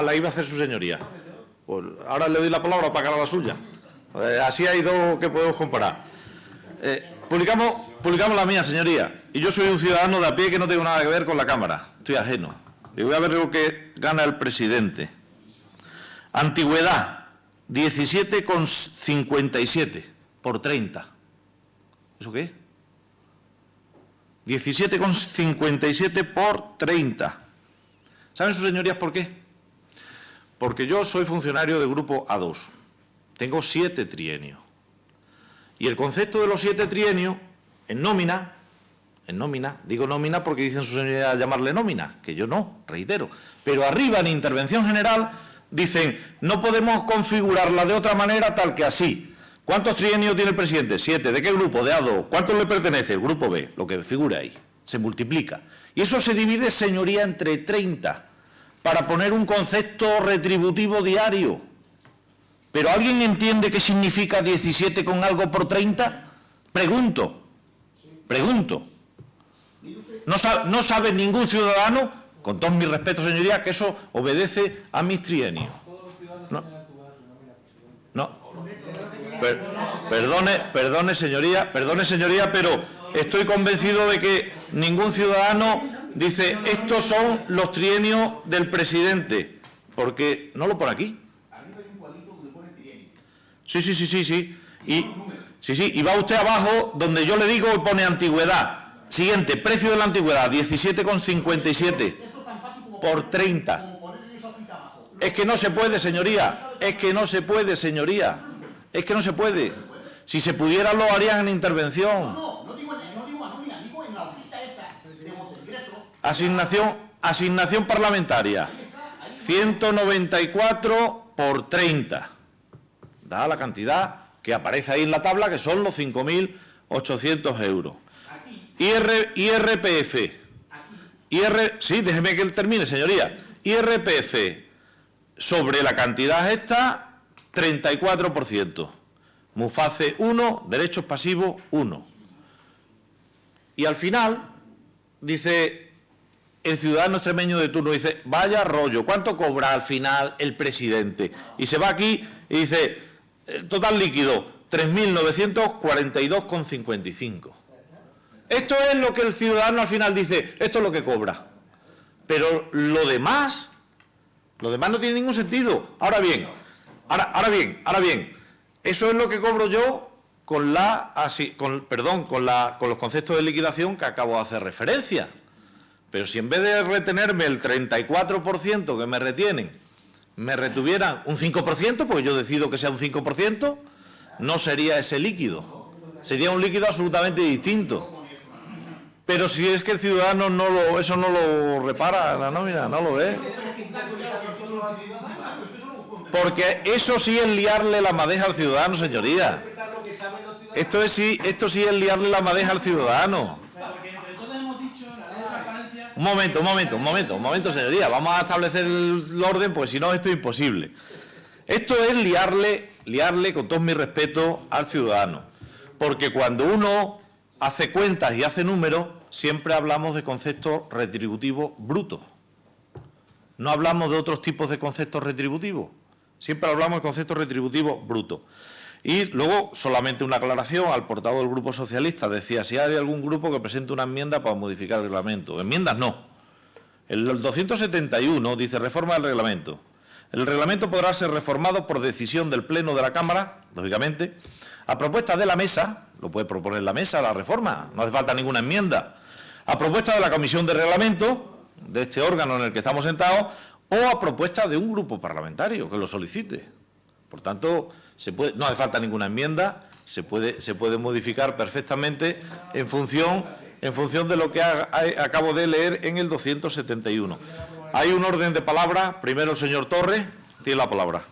La iba a hacer su señoría. Pues ahora le doy la palabra para que haga la suya. Así hay dos que podemos comparar. Publicamos la mía, señoría. Y yo soy un ciudadano de a pie que no tengo nada que ver con la Cámara. Estoy ajeno. Y voy a ver lo que gana el presidente. Antigüedad, 17,57 por 30. ¿Eso qué es? 17,57 por 30. ¿Saben sus señorías por qué? Porque yo soy funcionario del grupo A2. Tengo 7 trienios. Y el concepto de los 7 trienios, en nómina, digo nómina porque dicen sus señorías llamarle nómina, que yo no, reitero. Pero arriba en intervención general dicen, no podemos configurarla de otra manera tal que así. ¿Cuántos trienios tiene el presidente? 7. ¿De qué grupo? De A2. ¿Cuántos le pertenece? El grupo B, lo que figura ahí. Se multiplica. Y eso se divide, señoría, entre 30. Para poner un concepto retributivo diario. ¿Pero alguien entiende qué significa 17 con algo por 30? Pregunto. ¿No sabe ningún ciudadano, con todos mis respetos, señoría, que eso obedece a mis trienios? No. Perdone, señoría, pero estoy convencido de que ningún ciudadano dice, estos son los trienios del presidente, porque no lo pone aquí. Sí. Y va usted abajo, donde yo le digo, y pone antigüedad. Siguiente, precio de la antigüedad, 17,57 por 30. Es que no se puede, señoría. Si se pudiera, lo harían en intervención. No digo en la nómina, digo en la hojita esa de los ingresos. Asignación parlamentaria. 194 por 30. Da la cantidad que aparece ahí en la tabla, que son los 5.800 euros. IRPF. Sí, déjeme que él termine, señoría. IRPF sobre la cantidad esta, 34%. Muface 1, derechos pasivos 1. Y al final, dice el ciudadano extremeño de turno, dice, vaya rollo, ¿cuánto cobra al final el presidente? Y se va aquí y dice, total líquido, 3.942,55. Esto es lo que el ciudadano al final dice, esto es lo que cobra. Pero lo demás no tiene ningún sentido. Ahora bien, eso es lo que cobro yo con los conceptos de liquidación que acabo de hacer referencia. Pero si en vez de retenerme el 34% que me retienen, me retuvieran un 5%, porque yo decido que sea un 5%, no sería ese líquido. Sería un líquido absolutamente distinto. Pero si es que el ciudadano eso no lo repara, la nómina, no lo ve. Porque eso sí es liarle la madeja al ciudadano, señoría. Esto sí es liarle la madeja al ciudadano. Un momento, señoría. Vamos a establecer el orden, pues si no, esto es imposible. Esto es liarle con todo mi respeto al ciudadano. Porque cuando uno hace cuentas y hace números, siempre hablamos de conceptos retributivos brutos. No hablamos de otros tipos de conceptos retributivos. Siempre hablamos de conceptos retributivos brutos. Y luego, solamente una aclaración al portavoz del Grupo Socialista. Decía, si hay algún grupo que presente una enmienda para modificar el reglamento. Enmiendas no. El 271 dice reforma del reglamento. El reglamento podrá ser reformado por decisión del Pleno de la Cámara, lógicamente, a propuesta de la mesa, lo puede proponer la mesa, la reforma, no hace falta ninguna enmienda, a propuesta de la Comisión de Reglamento, de este órgano en el que estamos sentados, o a propuesta de un grupo parlamentario que lo solicite. Por tanto, no hace falta ninguna enmienda, se puede modificar perfectamente en función de lo que acabo de leer en el 271. Hay un orden de palabra. Primero el señor Torres tiene la palabra.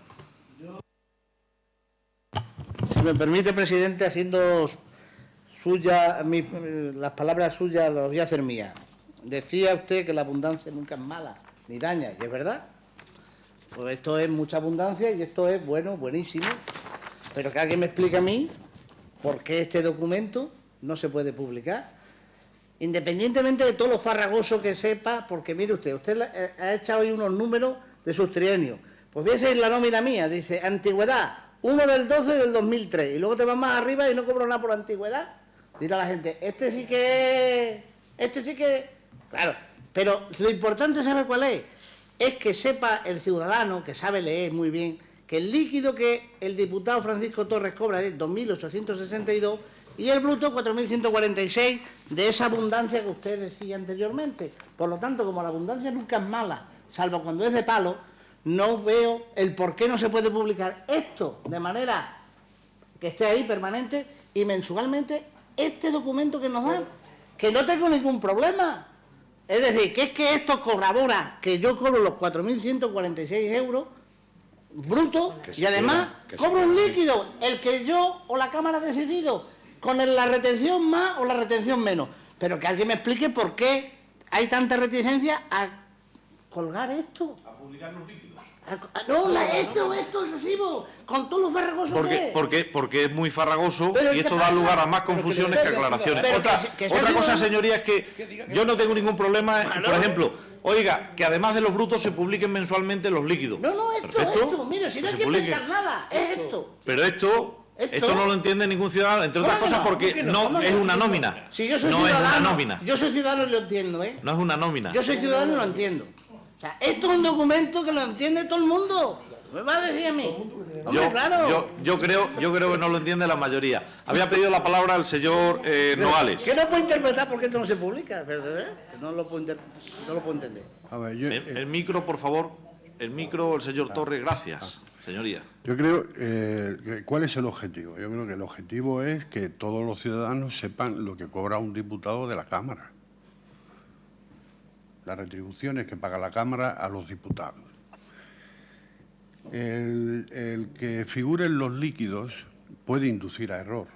Si me permite, presidente, haciendo suya las palabras suyas, las voy a hacer mías. Decía usted que la abundancia nunca es mala, ni daña, y es verdad. Pues esto es mucha abundancia y esto es bueno, buenísimo. Pero que alguien me explique a mí por qué este documento no se puede publicar. Independientemente de todo lo farragoso que sepa, porque mire usted ha echado ahí unos números de sus trienios. Pues fíjese en la nómina mía, dice, antigüedad, 1 del 12 del 2003, y luego te vas más arriba y no cobro nada por antigüedad. Dirá la gente, este sí que... Claro, pero lo importante, ¿sabe cuál es? Es que sepa el ciudadano, que sabe leer muy bien, que el líquido que el diputado Francisco Torres cobra es 2.862 y el bruto 4.146 de esa abundancia que usted decía anteriormente. Por lo tanto, como la abundancia nunca es mala, salvo cuando es de palo, no veo el por qué no se puede publicar esto de manera que esté ahí permanente y mensualmente este documento que nos dan, que no tengo ningún problema. Es decir, que es que esto corrobora que yo cobro los 4.146 euros brutos y además cobro un líquido, el que yo o la Cámara ha decidido, con la retención más o la retención menos. Pero que alguien me explique por qué hay tanta reticencia a colgar esto. A publicar los líquidos. Esto, el recibo, con todos los farragosos que es. Porque es muy farragoso pero y esto da lugar a más confusiones que aclaraciones. Otra cosa, señoría, es que yo no tengo ningún problema, por ejemplo, oiga, que además de los brutos se publiquen mensualmente los líquidos. Esto, mire, si no hay que inventar nada, es esto. Pero esto no lo entiende ningún ciudadano, entre otras cosas porque no es una nómina. Si yo soy no ciudadano, es una nómina. Yo soy ciudadano y lo entiendo, ¿eh? No es una nómina. Yo soy ciudadano y lo entiendo. O sea, esto es un documento que lo entiende todo el mundo. ¿Me va a decir a mí? Hombre, claro. Yo creo que no lo entiende la mayoría. Había pedido la palabra al señor Nogales. Que no puede interpretar porque esto no se publica, ¿verdad? No lo puedo entender. A ver, El micro, por favor. El micro, el señor Torres. Gracias, señoría. Yo creo, ¿cuál es el objetivo? Yo creo que el objetivo es que todos los ciudadanos sepan lo que cobra un diputado de la Cámara. Las retribuciones que paga la Cámara a los diputados. El que figuren los líquidos puede inducir a error,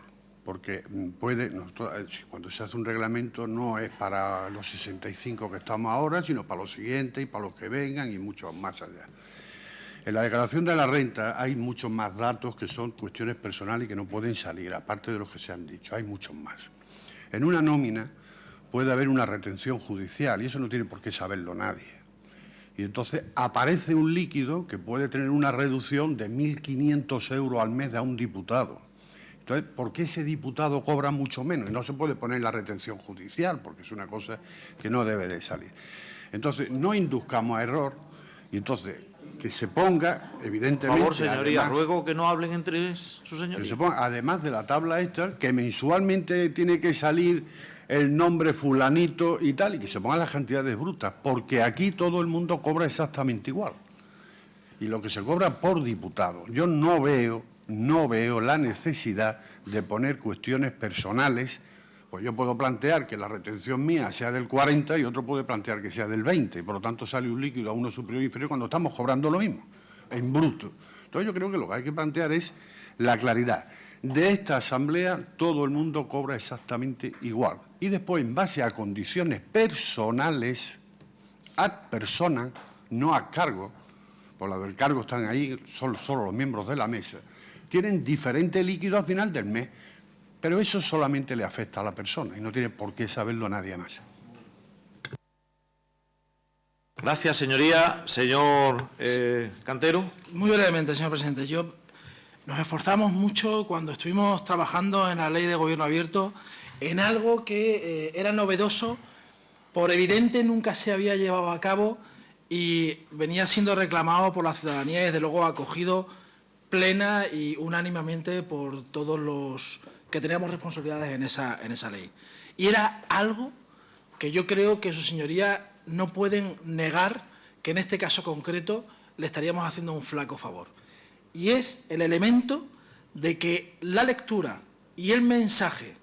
porque cuando se hace un reglamento no es para los 65 que estamos ahora, sino para los siguientes y para los que vengan y muchos más allá. En la declaración de la renta hay muchos más datos que son cuestiones personales y que no pueden salir, aparte de los que se han dicho, hay muchos más. En una nómina puede haber una retención judicial y eso no tiene por qué saberlo nadie. Y entonces aparece un líquido que puede tener una reducción de 1.500 euros al mes a un diputado. Entonces, ¿por qué ese diputado cobra mucho menos? Y no se puede poner la retención judicial, porque es una cosa que no debe de salir. Entonces, no induzcamos a error y entonces que se ponga, evidentemente... Por favor, señoría, además, ruego que no hablen entre sus señorías. Que se ponga, además de la tabla esta, que mensualmente tiene que salir el nombre fulanito y tal, y que se pongan las cantidades brutas, porque aquí todo el mundo cobra exactamente igual. y lo que se cobra por diputado. Yo no veo la necesidad de poner cuestiones personales. Pues yo puedo plantear que la retención mía sea del 40 y otro puede plantear que sea del 20. Por lo tanto, sale un líquido a uno superior o inferior cuando estamos cobrando lo mismo, en bruto. Entonces, yo creo que lo que hay que plantear es la claridad. De esta asamblea, todo el mundo cobra exactamente igual. Y después, en base a condiciones personales, ad persona, no a cargo, por la del cargo están ahí solo los miembros de la mesa, tienen diferente líquido al final del mes. Pero eso solamente le afecta a la persona y no tiene por qué saberlo nadie más. Gracias, señoría. Señor Cantero. Muy brevemente, señor presidente. Nos esforzamos mucho cuando estuvimos trabajando en la Ley de Gobierno Abierto en algo que era novedoso, por evidente nunca se había llevado a cabo y venía siendo reclamado por la ciudadanía y desde luego acogido plena y unánimemente por todos los que teníamos responsabilidades en esa ley. Y era algo que yo creo que su señoría no pueden negar que en este caso concreto le estaríamos haciendo un flaco favor. Y es el elemento de que la lectura y el mensaje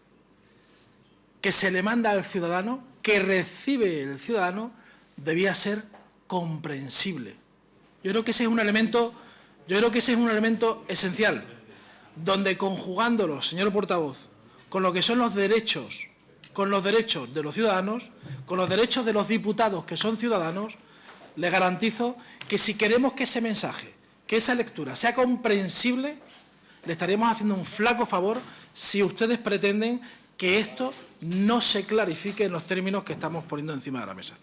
que se le manda al ciudadano, que recibe el ciudadano, debía ser comprensible. Yo creo que ese es un elemento esencial, donde conjugándolo, señor portavoz, con lo que son los derechos, de los ciudadanos, con los derechos de los diputados que son ciudadanos, le garantizo que si queremos que ese mensaje, que esa lectura sea comprensible, le estaríamos haciendo un flaco favor si ustedes pretenden que esto no se clarifique en los términos que estamos poniendo encima de la mesa.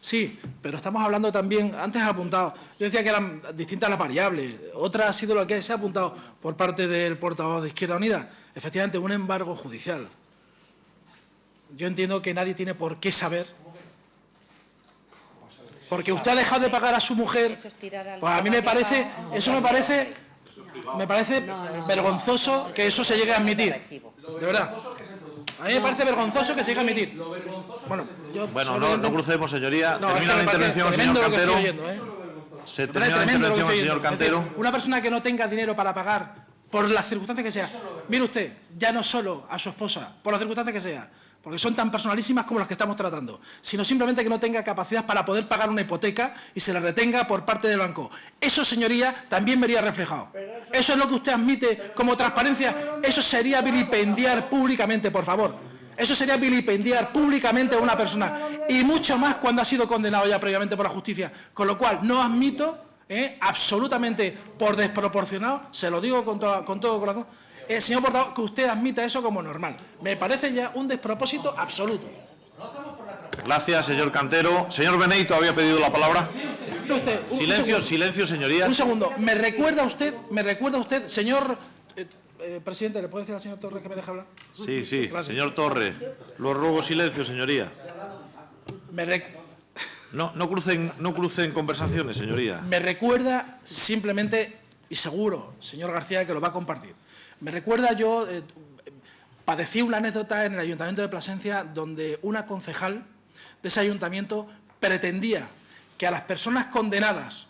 Sí, pero estamos hablando también, antes ha apuntado, yo decía que eran distintas las variables, otra ha sido lo que se ha apuntado por parte del portavoz de Izquierda Unida, efectivamente un embargo judicial. Yo entiendo que nadie tiene por qué saber, porque usted ha dejado de pagar a su mujer, pues a mí me parece vergonzoso que eso se llegue a admitir, de verdad. A mí me parece vergonzoso que se llegue a admitir. Bueno, no crucemos, señoría. Termina la intervención, señor Cantero. Se termina la intervención, señor Cantero. Una persona que no tenga dinero para pagar, por las circunstancias que sea, mire usted, ya no solo a su esposa, por las circunstancias que sea, porque son tan personalísimas como las que estamos tratando, sino simplemente que no tenga capacidad para poder pagar una hipoteca y se la retenga por parte del banco. Eso, señoría, también vería reflejado. Eso es lo que usted admite como transparencia. Eso sería vilipendiar públicamente, por favor. Eso sería vilipendiar públicamente a una persona. Y mucho más cuando ha sido condenado ya previamente por la justicia. Con lo cual, no admito, absolutamente por desproporcionado, se lo digo con todo corazón, señor portavoz, que usted admita eso como normal. Me parece ya un despropósito absoluto. Gracias, señor Cantero. Señor Benito había pedido la palabra. Silencio, señoría. Un segundo. Me recuerda usted, señor presidente, ¿le puede decir al señor Torres que me deje hablar? Sí, gracias. Señor Torres. Lo ruego silencio, señoría. No crucen conversaciones, señoría. Me recuerda simplemente, y seguro, señor García, que lo va a compartir. Me recuerda, yo padecí una anécdota en el Ayuntamiento de Plasencia donde una concejal de ese ayuntamiento pretendía que a las personas condenadas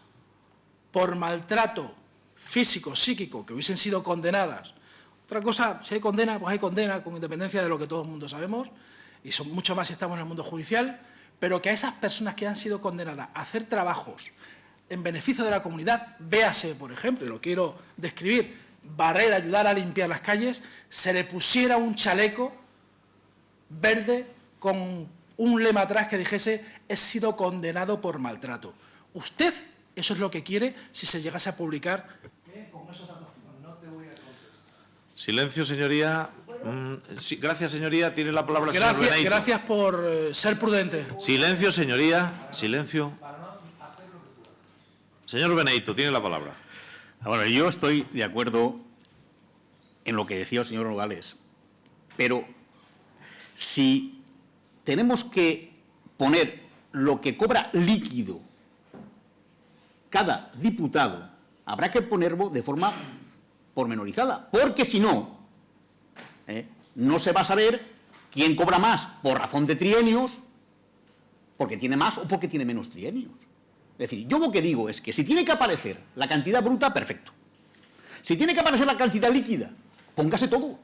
por maltrato físico, psíquico, que hubiesen sido condenadas, otra cosa, si hay condena, pues hay condena, con independencia de lo que todo el mundo sabemos, y son mucho más si estamos en el mundo judicial, pero que a esas personas que han sido condenadas a hacer trabajos en beneficio de la comunidad, véase, por ejemplo, y lo quiero describir, barrer, ayudar a limpiar las calles, se le pusiera un chaleco verde con un lema atrás que dijese he sido condenado por maltrato. Usted, eso es lo que quiere si se llegase a publicar con esos datos. Silencio, señoría. Gracias, señoría. Tiene la palabra el señor Benito. Gracias por ser prudente. Silencio, señoría. Silencio. Señor Benito, tiene la palabra. Bueno, yo estoy de acuerdo en lo que decía el señor Nogales, pero si tenemos que poner lo que cobra líquido cada diputado, habrá que ponerlo de forma pormenorizada, porque si no, no se va a saber quién cobra más por razón de trienios, porque tiene más o porque tiene menos trienios. Es decir, yo lo que digo es que si tiene que aparecer la cantidad bruta, perfecto. Si tiene que aparecer la cantidad líquida, póngase todo.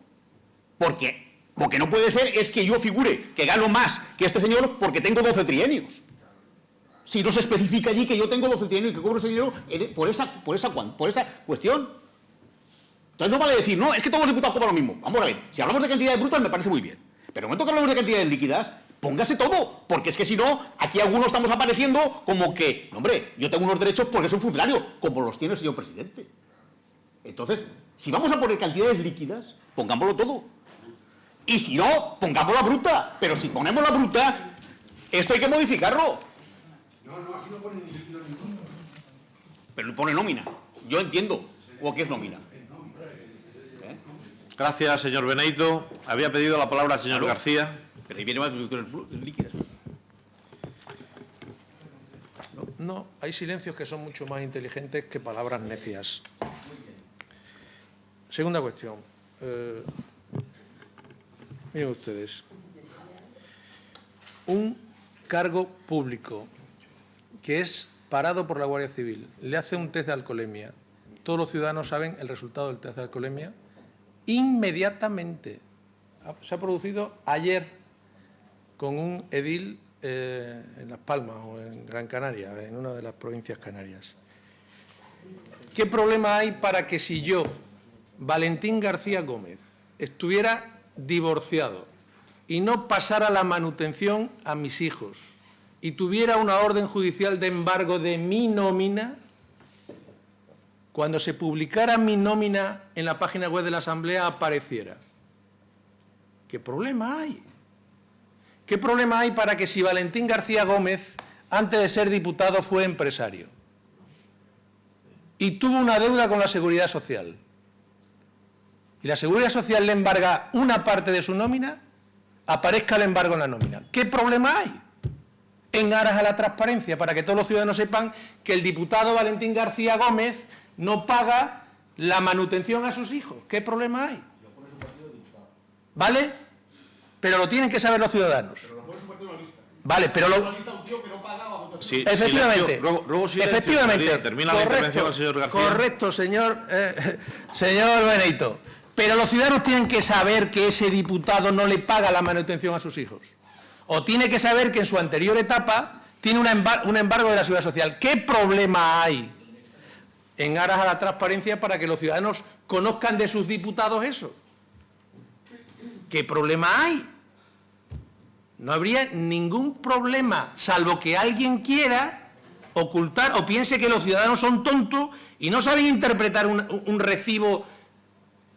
Porque lo que no puede ser es que yo figure que gano más que este señor porque tengo 12 trienios. Si no se especifica allí que yo tengo 12 trienios y que cobro ese dinero por esa cuestión. Entonces no vale decir, no, es que todos los diputados cobran lo mismo. Vamos a ver, si hablamos de cantidades brutas me parece muy bien. Pero en el momento que hablamos de cantidades líquidas, póngase todo, porque es que si no, aquí algunos estamos apareciendo como que, hombre, yo tengo unos derechos porque soy funcionario, como los tiene el señor presidente. Entonces, si vamos a poner cantidades líquidas, pongámoslo todo. Y si no, pongamos la bruta. Pero si ponemos la bruta, esto hay que modificarlo. No, aquí no pone líquida ni nómina. Pero pone nómina. Yo entiendo. ¿O qué es nómina? Gracias, señor Benito. Había pedido la palabra el señor García. Pero ahí viene más líquidas. No, hay silencios que son mucho más inteligentes que palabras necias. Segunda cuestión. Miren ustedes. Un cargo público que es parado por la Guardia Civil, le hace un test de alcoholemia. Todos los ciudadanos saben el resultado del test de alcoholemia. Inmediatamente. Se ha producido ayer con un edil en Las Palmas o en Gran Canaria, en una de las provincias canarias. ¿Qué problema hay para que si yo, Valentín García Gómez, estuviera divorciado y no pasara la manutención a mis hijos y tuviera una orden judicial de embargo de mi nómina, cuando se publicara mi nómina en la página web de la Asamblea apareciera? ¿Qué problema hay? ¿Qué problema hay para que si Valentín García Gómez, antes de ser diputado, fue empresario y tuvo una deuda con la Seguridad Social y la Seguridad Social le embarga una parte de su nómina, aparezca el embargo en la nómina? ¿Qué problema hay? En aras a la transparencia, para que todos los ciudadanos sepan que el diputado Valentín García Gómez no paga la manutención a sus hijos. ¿Qué problema hay? ¿Vale? Pero lo tienen que saber los ciudadanos. Vale, pero lo... Sí, efectivamente. Ruego silencio, efectivamente. señoría. Termina la intervención el señor García. Correcto, señor Benito. Pero los ciudadanos tienen que saber que ese diputado no le paga la manutención a sus hijos. O tiene que saber que en su anterior etapa tiene un embargo de la Seguridad Social. ¿Qué problema hay en aras a la transparencia para que los ciudadanos conozcan de sus diputados eso? ¿Qué problema hay? No habría ningún problema, salvo que alguien quiera ocultar o piense que los ciudadanos son tontos y no saben interpretar un recibo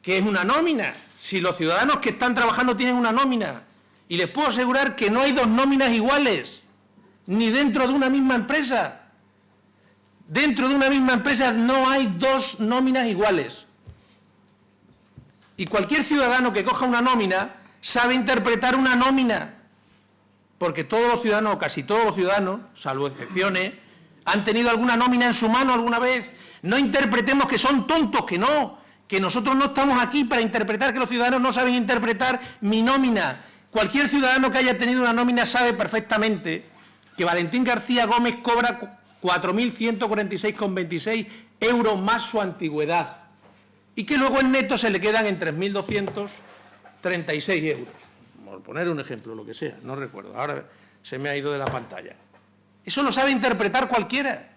que es una nómina. Si los ciudadanos que están trabajando tienen una nómina, y les puedo asegurar que no hay dos nóminas iguales, ni dentro de una misma empresa. Dentro de una misma empresa no hay dos nóminas iguales. Y cualquier ciudadano que coja una nómina sabe interpretar una nómina, porque todos los ciudadanos, o casi todos los ciudadanos, salvo excepciones, han tenido alguna nómina en su mano alguna vez. No interpretemos que son tontos, que no, que nosotros no estamos aquí para interpretar que los ciudadanos no saben interpretar mi nómina. Cualquier ciudadano que haya tenido una nómina sabe perfectamente que Valentín García Gómez cobra 4.146,26 euros más su antigüedad y que luego en neto se le quedan en 3.236 euros. Por poner un ejemplo, lo que sea, no recuerdo, ahora se me ha ido de la pantalla. Eso lo sabe interpretar cualquiera.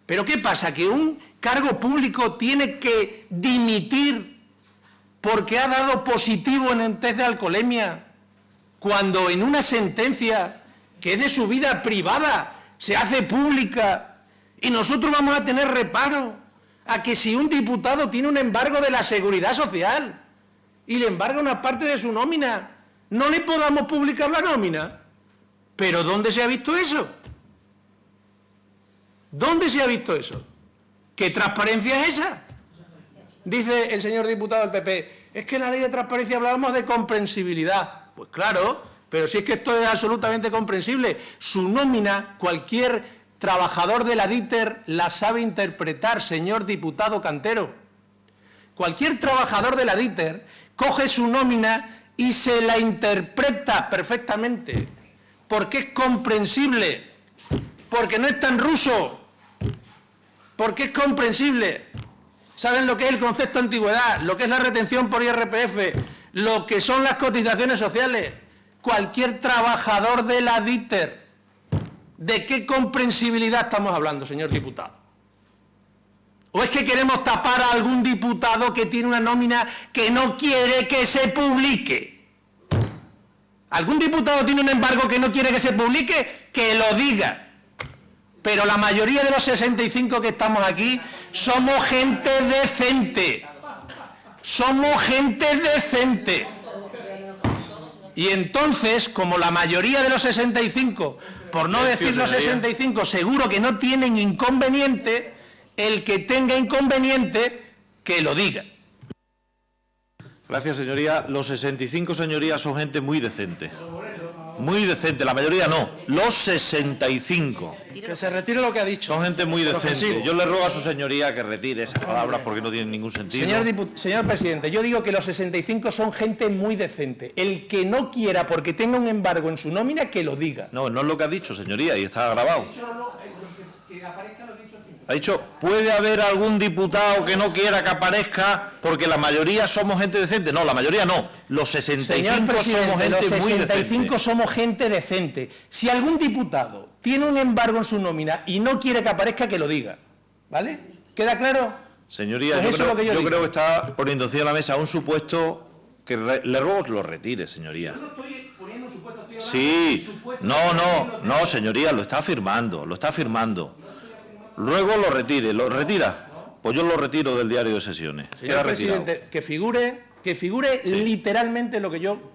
Pero ¿qué pasa? Que un cargo público tiene que dimitir porque ha dado positivo en el test de alcoholemia, cuando en una sentencia que es de su vida privada se hace pública, y nosotros vamos a tener reparo a que si un diputado tiene un embargo de la Seguridad Social y le embarga una parte de su nómina, no le podamos publicar la nómina. ¿Pero dónde se ha visto eso? ¿Dónde se ha visto eso? ¿Qué transparencia es esa? Dice el señor diputado del PP, es que en la ley de transparencia hablábamos de comprensibilidad. Pues claro, pero si es que esto es absolutamente comprensible. Su nómina, cualquier trabajador de la DITER la sabe interpretar, señor diputado Cantero. Cualquier trabajador de la DITER coge su nómina y se la interpreta perfectamente, porque es comprensible, porque no es tan ruso, porque es comprensible. Saben lo que es el concepto de antigüedad, lo que es la retención por IRPF, lo que son las cotizaciones sociales. Cualquier trabajador de la DITER, ¿de qué comprensibilidad estamos hablando, señor diputado? ¿O es que queremos tapar a algún diputado que tiene una nómina que no quiere que se publique? ¿Algún diputado tiene un embargo que no quiere que se publique? Que lo diga. Pero la mayoría de los 65 que estamos aquí somos gente decente. Somos gente decente. Y entonces, como la mayoría de los 65, por no decir los 65, seguro que no tienen inconveniente, el que tenga inconveniente, que lo diga. Gracias, señoría. Los 65, señoría, son gente muy decente. Muy decente, la mayoría no. Los 65. Que se retire lo que ha dicho. Son gente muy decente. Yo le ruego a su señoría que retire esas palabras porque no tienen ningún sentido. Señor presidente, yo digo que los 65 son gente muy decente. El que no quiera porque tenga un embargo en su nómina, que lo diga. No, no es lo que ha dicho, señoría, y está grabado. Ha dicho, puede haber algún diputado que no quiera que aparezca porque la mayoría somos gente decente. No, la mayoría no. Los 65 somos gente muy decente. Los 65 somos gente decente. Si algún diputado tiene un embargo en su nómina y no quiere que aparezca, que lo diga. ¿Vale? ¿Queda claro? Señoría, Pues yo creo que está poniendo encima de la mesa un supuesto que le ruego lo retire, señoría. Yo no estoy poniendo un supuesto, estoy hablando Sí, de un supuesto. no, señoría, lo está afirmando, lo está afirmando. Luego lo retire, ¿lo retira? Pues yo lo retiro del diario de sesiones. Señor presidente, que figure Sí. literalmente lo que yo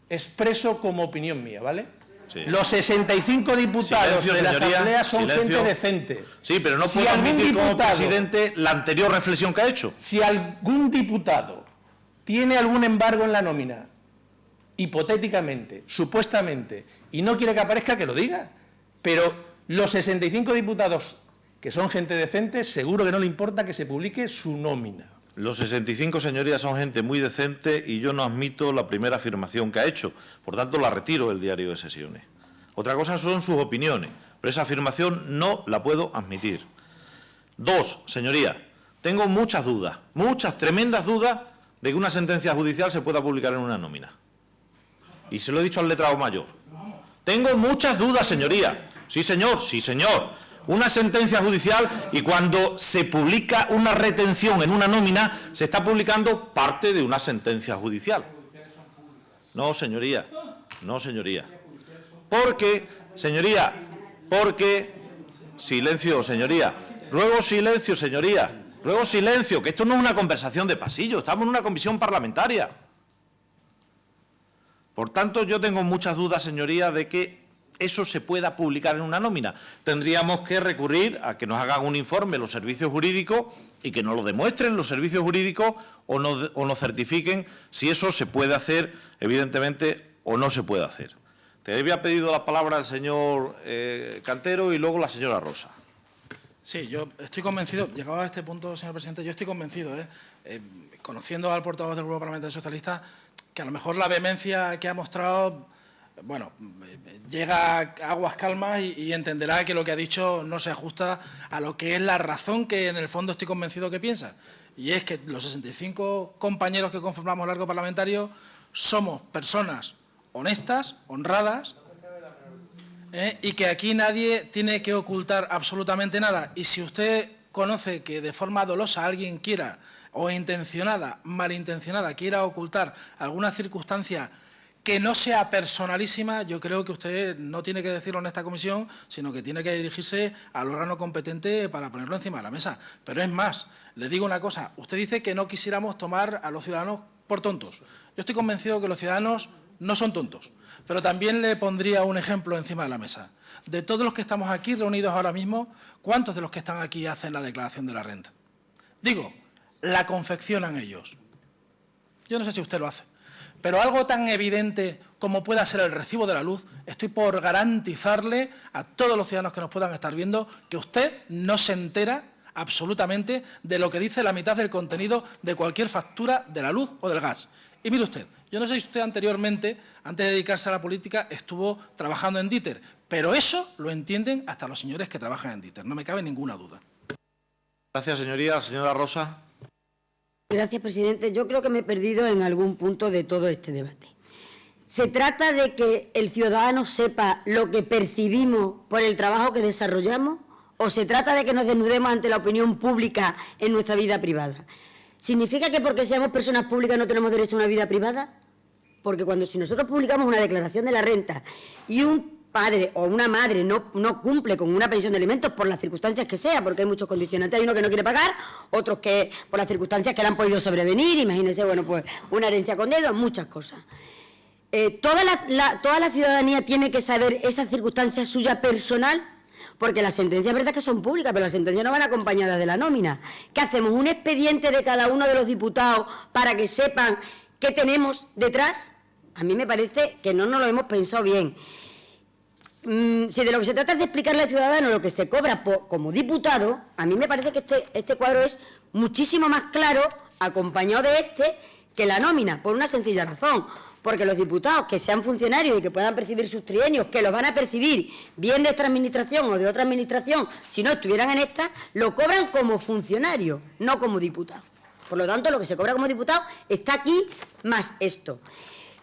expreso como opinión mía, ¿vale? Sí. Los 65 diputados Silencio, de la señoría, Asamblea son silencio. gente decente. Sí, pero no Si puedo algún admitir como diputado- presidente la anterior reflexión que ha hecho. Si algún diputado tiene algún embargo en la nómina, hipotéticamente, supuestamente, y no quiere que aparezca, que lo diga. Pero los 65 diputados, que son gente decente, seguro que no le importa que se publique su nómina. Los 65, señorías, son gente muy decente y yo no admito la primera afirmación que ha hecho. Por tanto, la retiro del diario de sesiones. Otra cosa son sus opiniones, pero esa afirmación no la puedo admitir. 2, señoría, tengo muchas dudas, muchas tremendas dudas de que una sentencia judicial se pueda publicar en una nómina. Y se lo he dicho al letrado mayor. Tengo muchas dudas, señoría. Sí, señor, sí, señor. Una sentencia judicial y cuando se publica una retención en una nómina, se está publicando parte de una sentencia judicial. No, señoría. No, señoría. Porque, señoría, porque... Silencio, señoría. Ruego silencio, señoría. Ruego silencio, que esto no es una conversación de pasillo, estamos en una comisión parlamentaria. Por tanto, yo tengo muchas dudas, señoría, de que eso se pueda publicar en una nómina. Tendríamos que recurrir a que nos hagan un informe los servicios jurídicos y que nos lo demuestren los servicios jurídicos o nos certifiquen si eso se puede hacer, evidentemente, o no se puede hacer. Te había pedido la palabra el señor Cantero y luego la señora Rosa. Sí, yo estoy convencido, llegado a este punto, señor presidente, yo estoy convencido, conociendo al portavoz del Grupo Parlamentario Socialista, que a lo mejor la vehemencia que ha mostrado, bueno, llega a aguas calmas y entenderá que lo que ha dicho no se ajusta a lo que es la razón que en el fondo estoy convencido que piensa. Y es que los 65 compañeros que conformamos el arco parlamentario somos personas honestas, honradas, y que aquí nadie tiene que ocultar absolutamente nada. Y si usted conoce que de forma dolosa alguien quiera, o intencionada, malintencionada, quiera ocultar alguna circunstancia que no sea personalísima, yo creo que usted no tiene que decirlo en esta comisión, sino que tiene que dirigirse al órgano competente para ponerlo encima de la mesa. Pero es más, le digo una cosa, usted dice que no quisiéramos tomar a los ciudadanos por tontos. Yo estoy convencido que los ciudadanos no son tontos, pero también le pondría un ejemplo encima de la mesa. De todos los que estamos aquí reunidos ahora mismo, ¿cuántos de los que están aquí hacen la declaración de la renta? Digo, la confeccionan ellos. Yo no sé si usted lo hace, pero algo tan evidente como pueda ser el recibo de la luz, estoy por garantizarle a todos los ciudadanos que nos puedan estar viendo que usted no se entera absolutamente de lo que dice la mitad del contenido de cualquier factura de la luz o del gas. Y mire usted, yo no sé si usted anteriormente, antes de dedicarse a la política, estuvo trabajando en DITER, Pero eso lo entienden hasta los señores que trabajan en Dieter, no me cabe ninguna duda. Gracias, señoría. Señora Rosa. Gracias, presidente. Yo creo que me he perdido en algún punto de todo este debate. ¿Se trata de que el ciudadano sepa lo que percibimos por el trabajo que desarrollamos o se trata de que nos desnudemos ante la opinión pública en nuestra vida privada? ¿Significa que porque seamos personas públicas no tenemos derecho a una vida privada? Porque si nosotros publicamos una declaración de la renta y un padre o una madre no cumple con una pensión de alimentos por las circunstancias que sea, porque hay muchos condicionantes, hay uno que no quiere pagar, otros que por las circunstancias que le han podido sobrevenir, imagínense, bueno, pues una herencia con dedos, muchas cosas. Toda la ciudadanía tiene que saber esa circunstancia suya personal, porque las sentencias, verdad que son públicas, pero las sentencias no van acompañadas de la nómina. ¿Qué hacemos? ¿Un expediente de cada uno de los diputados para que sepan qué tenemos detrás? A mí me parece que no nos lo hemos pensado bien. Si de lo que se trata es de explicarle al ciudadano lo que se cobra como diputado, a mí me parece que este cuadro es muchísimo más claro, acompañado de que la nómina, por una sencilla razón. Porque los diputados que sean funcionarios y que puedan percibir sus trienios, que los van a percibir bien de esta administración o de otra administración, si no estuvieran en esta, lo cobran como funcionario, no como diputado. Por lo tanto, lo que se cobra como diputado está aquí más esto.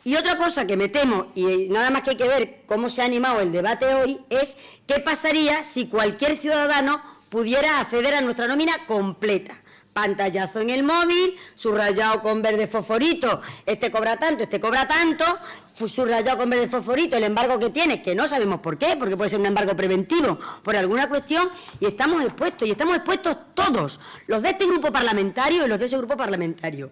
Y otra cosa que me temo, y nada más que hay que ver cómo se ha animado el debate hoy, es qué pasaría si cualquier ciudadano pudiera acceder a nuestra nómina completa. Pantallazo en el móvil, subrayado con verde fosforito, este cobra tanto, subrayado con verde fosforito, el embargo que tiene, que no sabemos por qué, porque puede ser un embargo preventivo por alguna cuestión, y estamos expuestos todos, los de este grupo parlamentario y los de ese grupo parlamentario.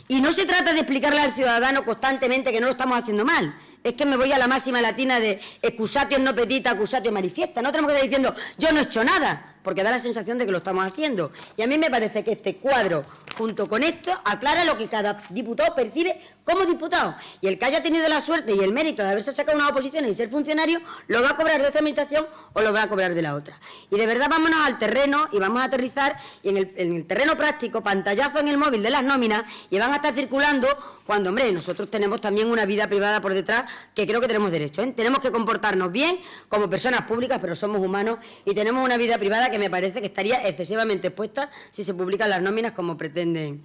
Y no se trata de explicarle al ciudadano constantemente que no lo estamos haciendo mal. Es que me voy a la máxima latina de excusatio no petita, accusatio manifiesta. No tenemos que estar diciendo yo no he hecho nada, porque da la sensación de que lo estamos haciendo. Y a mí me parece que este cuadro, junto con esto, aclara lo que cada diputado percibe como diputado. Y el que haya tenido la suerte y el mérito de haberse sacado unas oposiciones y ser funcionario, lo va a cobrar de esta administración o lo va a cobrar de la otra. Y de verdad vámonos al terreno y vamos a aterrizar y en el terreno práctico, pantallazo en el móvil de las nóminas y van a estar circulando cuando, hombre, nosotros tenemos también una vida privada por detrás que creo que tenemos derecho, ¿eh? Tenemos que comportarnos bien como personas públicas, pero somos humanos y tenemos una vida privada que me parece que estaría excesivamente expuesta si se publican las nóminas como pretenden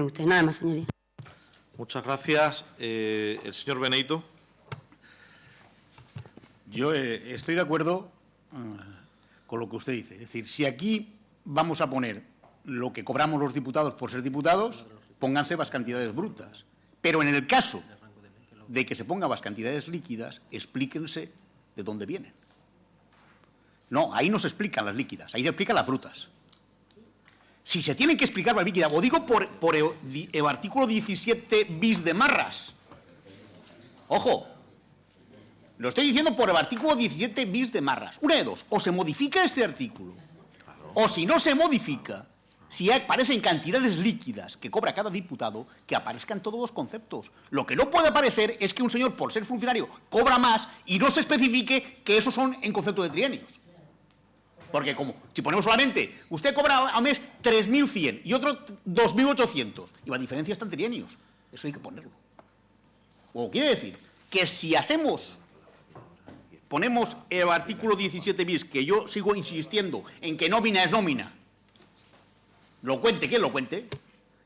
ustedes. Nada más, señoría. Muchas gracias. El señor Benito. Yo estoy de acuerdo con lo que usted dice. Es decir, si aquí vamos a poner lo que cobramos los diputados por ser diputados, pónganse las cantidades brutas. Pero en el caso de que se pongan las cantidades líquidas, explíquense de dónde vienen. No, ahí no se explican las líquidas, ahí se explican las brutas. Si se tienen que explicar las líquidas, o digo por el artículo 17 bis de Marras. Ojo, lo estoy diciendo por el artículo 17 bis de Marras. Una de dos, o se modifica este artículo, o si no se modifica, si aparecen cantidades líquidas que cobra cada diputado, que aparezcan todos los conceptos. Lo que no puede aparecer es que un señor, por ser funcionario, cobra más y no se especifique que esos son en concepto de trienios. Porque como si ponemos solamente, usted cobra al mes 3.100 y otro 2.800, y la diferencia está en trienios. Eso hay que ponerlo. O quiere decir que si ponemos el artículo 17 bis, que yo sigo insistiendo en que nómina es nómina, lo cuente quien lo cuente,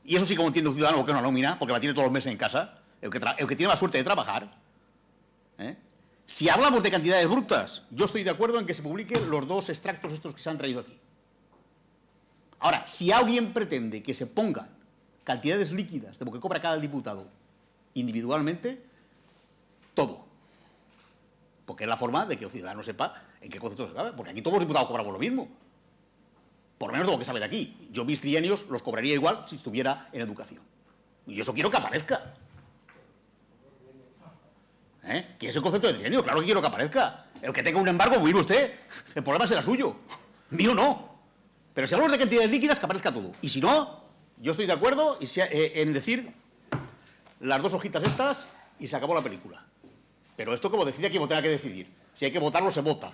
y eso sí como entiende un ciudadano que es una nómina, porque la tiene todos los meses en casa, el que tiene la suerte de trabajar. Si hablamos de cantidades brutas, yo estoy de acuerdo en que se publiquen los dos extractos estos que se han traído aquí. Ahora, si alguien pretende que se pongan cantidades líquidas de lo que cobra cada diputado individualmente, todo. Porque es la forma de que el ciudadano sepa en qué concepto se cabe, porque aquí todos los diputados cobramos lo mismo. Por lo menos de lo que sabe de aquí. Yo mis trienios los cobraría igual si estuviera en educación. Y eso quiero que aparezca. ¿Qué es el concepto de trienio? Claro que quiero que aparezca. El que tenga un embargo, vive usted. El problema será suyo. Mío no. Pero si hablamos de cantidades líquidas, que aparezca todo. Y si no, yo estoy de acuerdo en decir las dos hojitas estas y se acabó la película. Pero esto, como decía, quien tenga que decidir. Si hay que votarlo, se vota.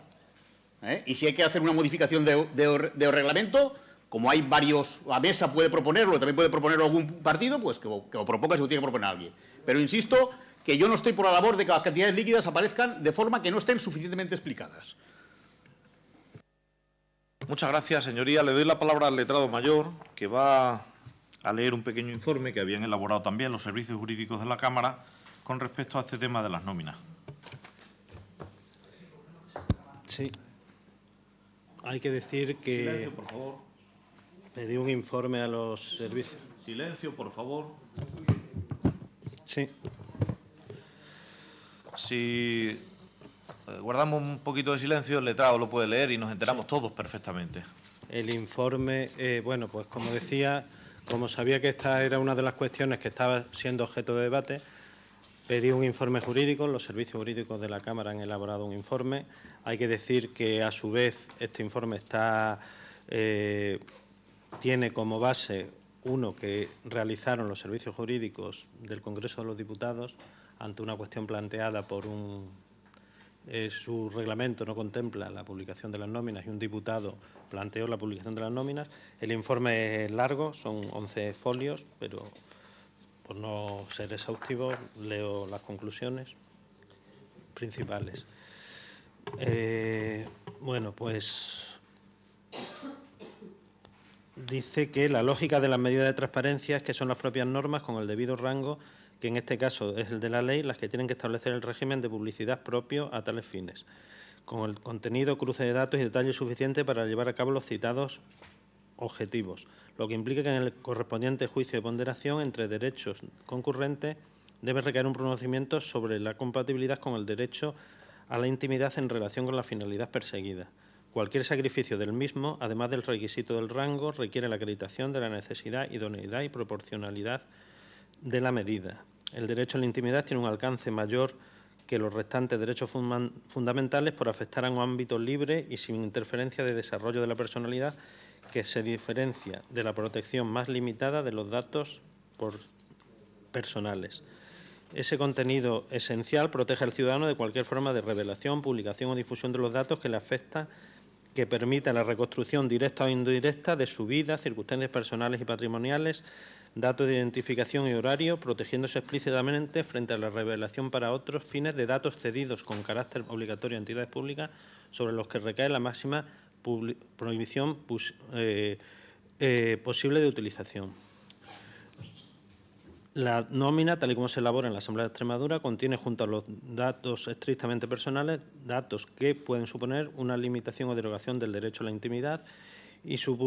Y si hay que hacer una modificación de reglamento, como hay varios, la mesa puede proponerlo, también puede proponerlo algún partido, pues que lo proponga si lo tiene que proponer alguien. Pero insisto que yo no estoy por la labor de que las cantidades líquidas aparezcan de forma que no estén suficientemente explicadas. Muchas gracias, señoría. Le doy la palabra al letrado mayor, que va a leer un pequeño informe que habían elaborado también los servicios jurídicos de la Cámara con respecto a este tema de las nóminas. Sí. Hay que decir que Silencio, por favor. pedí un informe a los servicios. Silencio, por favor. Sí. Si guardamos un poquito de silencio, el letrado lo puede leer y nos enteramos todos perfectamente. El informe, bueno, pues como decía, como sabía que esta era una de las cuestiones que estaba siendo objeto de debate, pedí un informe jurídico, los servicios jurídicos de la Cámara han elaborado un informe. Hay que decir que, a su vez, este informe tiene como base uno que realizaron los servicios jurídicos del Congreso de los Diputados ante una cuestión planteada por su reglamento no contempla la publicación de las nóminas y un diputado planteó la publicación de las nóminas. El informe es largo, son 11 folios, pero por no ser exhaustivo leo las conclusiones principales. Bueno, pues dice que la lógica de las medidas de transparencia es que son las propias normas con el debido rango, que en este caso es el de la ley, las que tienen que establecer el régimen de publicidad propio a tales fines, con el contenido, cruce de datos y detalles suficientes para llevar a cabo los citados objetivos, lo que implica que en el correspondiente juicio de ponderación entre derechos concurrentes debe recaer un pronunciamiento sobre la compatibilidad con el derecho a la intimidad en relación con la finalidad perseguida. Cualquier sacrificio del mismo, además del requisito del rango, requiere la acreditación de la necesidad, idoneidad y proporcionalidad de la medida. El derecho a la intimidad tiene un alcance mayor que los restantes derechos fundamentales por afectar a un ámbito libre y sin interferencia de desarrollo de la personalidad, que se diferencia de la protección más limitada de los datos personales. Ese contenido esencial protege al ciudadano de cualquier forma de revelación, publicación o difusión de los datos que le afecta, que permita la reconstrucción directa o indirecta de su vida, circunstancias personales y patrimoniales, datos de identificación y horario, protegiéndose explícitamente frente a la revelación para otros fines de datos cedidos con carácter obligatorio a entidades públicas sobre los que recae la máxima prohibición posible de utilización. La nómina, tal y como se elabora en la Asamblea de Extremadura, contiene, junto a los datos estrictamente personales, datos que pueden suponer una limitación o derogación del derecho a la intimidad, y su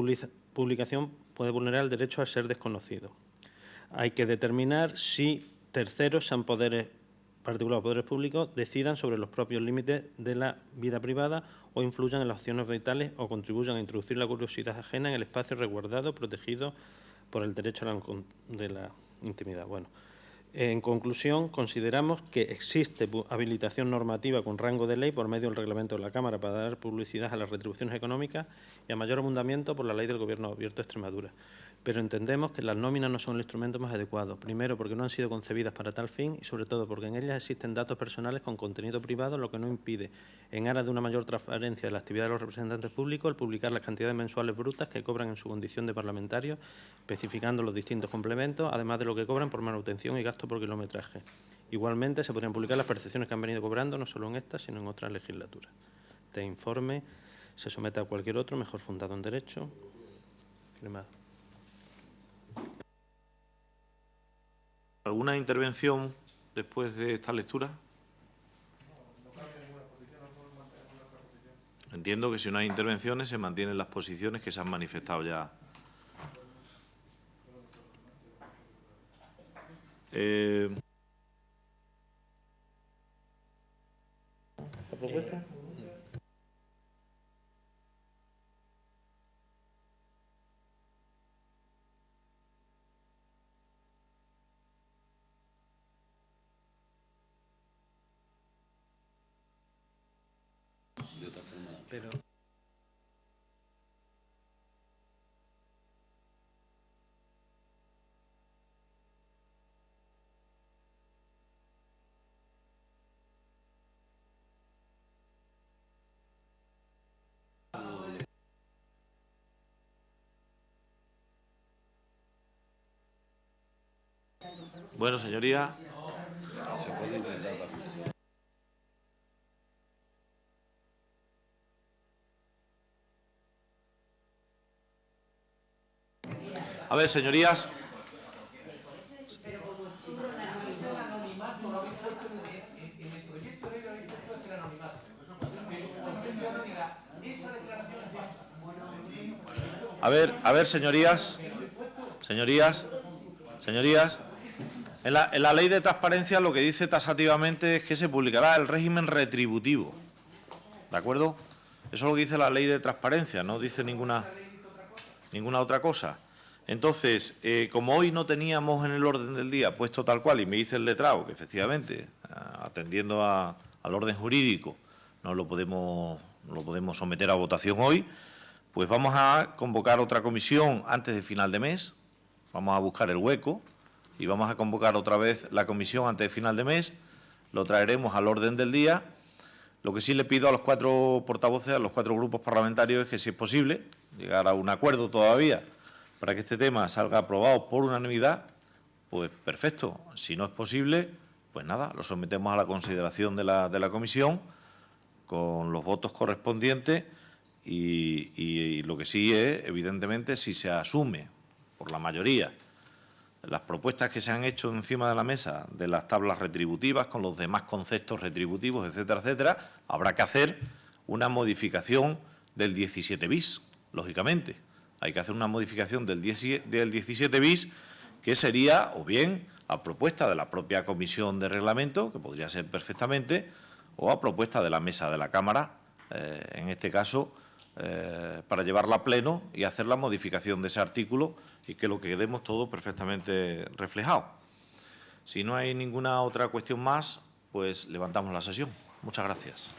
publicación puede vulnerar el derecho a ser desconocido. Hay que determinar si terceros, sean poderes particulares o poderes públicos, decidan sobre los propios límites de la vida privada o influyan en las acciones vitales o contribuyan a introducir la curiosidad ajena en el espacio resguardado, protegido por el derecho de la intimidad. Bueno, en conclusión, consideramos que existe habilitación normativa con rango de ley por medio del reglamento de la Cámara para dar publicidad a las retribuciones económicas y a mayor abundamiento por la ley del Gobierno Abierto de Extremadura. Pero entendemos que las nóminas no son el instrumento más adecuado, primero porque no han sido concebidas para tal fin y sobre todo porque en ellas existen datos personales con contenido privado, lo que no impide, en aras de una mayor transparencia de la actividad de los representantes públicos, el publicar las cantidades mensuales brutas que cobran en su condición de parlamentarios, especificando los distintos complementos, además de lo que cobran por manutención y gasto por kilometraje. Igualmente, se podrían publicar las percepciones que han venido cobrando, no solo en esta, sino en otras legislaturas. Este informe se somete a cualquier otro, mejor fundado en derecho. Firmado. ¿Alguna intervención después de esta lectura? Entiendo que si no hay intervenciones se mantienen las posiciones que se han manifestado ya. ¿La propuesta? Pero bueno, señoría, A ver, señorías. A ver, señorías. Señorías. En la ley de transparencia lo que dice taxativamente es que se publicará el régimen retributivo. ¿De acuerdo? Eso es lo que dice la ley de transparencia, no dice ninguna otra cosa. Entonces, como hoy no teníamos en el orden del día puesto tal cual, y me dice el letrado que efectivamente, atendiendo al orden jurídico, no lo podemos someter a votación hoy, pues vamos a convocar otra comisión antes de final de mes, vamos a buscar el hueco y vamos a convocar otra vez la comisión antes de final de mes, lo traeremos al orden del día. Lo que sí le pido a los 4 portavoces, a los 4 grupos parlamentarios, es que, si es posible, llegar a un acuerdo todavía para que este tema salga aprobado por unanimidad, pues perfecto. Si no es posible, pues nada, lo sometemos a la consideración de la comisión con los votos correspondientes y lo que sí es, evidentemente, si se asume por la mayoría las propuestas que se han hecho encima de la mesa de las tablas retributivas con los demás conceptos retributivos, etcétera, etcétera, habrá que hacer una modificación del 17 bis, lógicamente. Hay que hacer una modificación del 17 bis, que sería o bien a propuesta de la propia Comisión de Reglamento, que podría ser perfectamente, o a propuesta de la Mesa de la Cámara, en este caso, para llevarla a pleno y hacer la modificación de ese artículo y que lo quedemos todo perfectamente reflejado. Si no hay ninguna otra cuestión más, pues levantamos la sesión. Muchas gracias.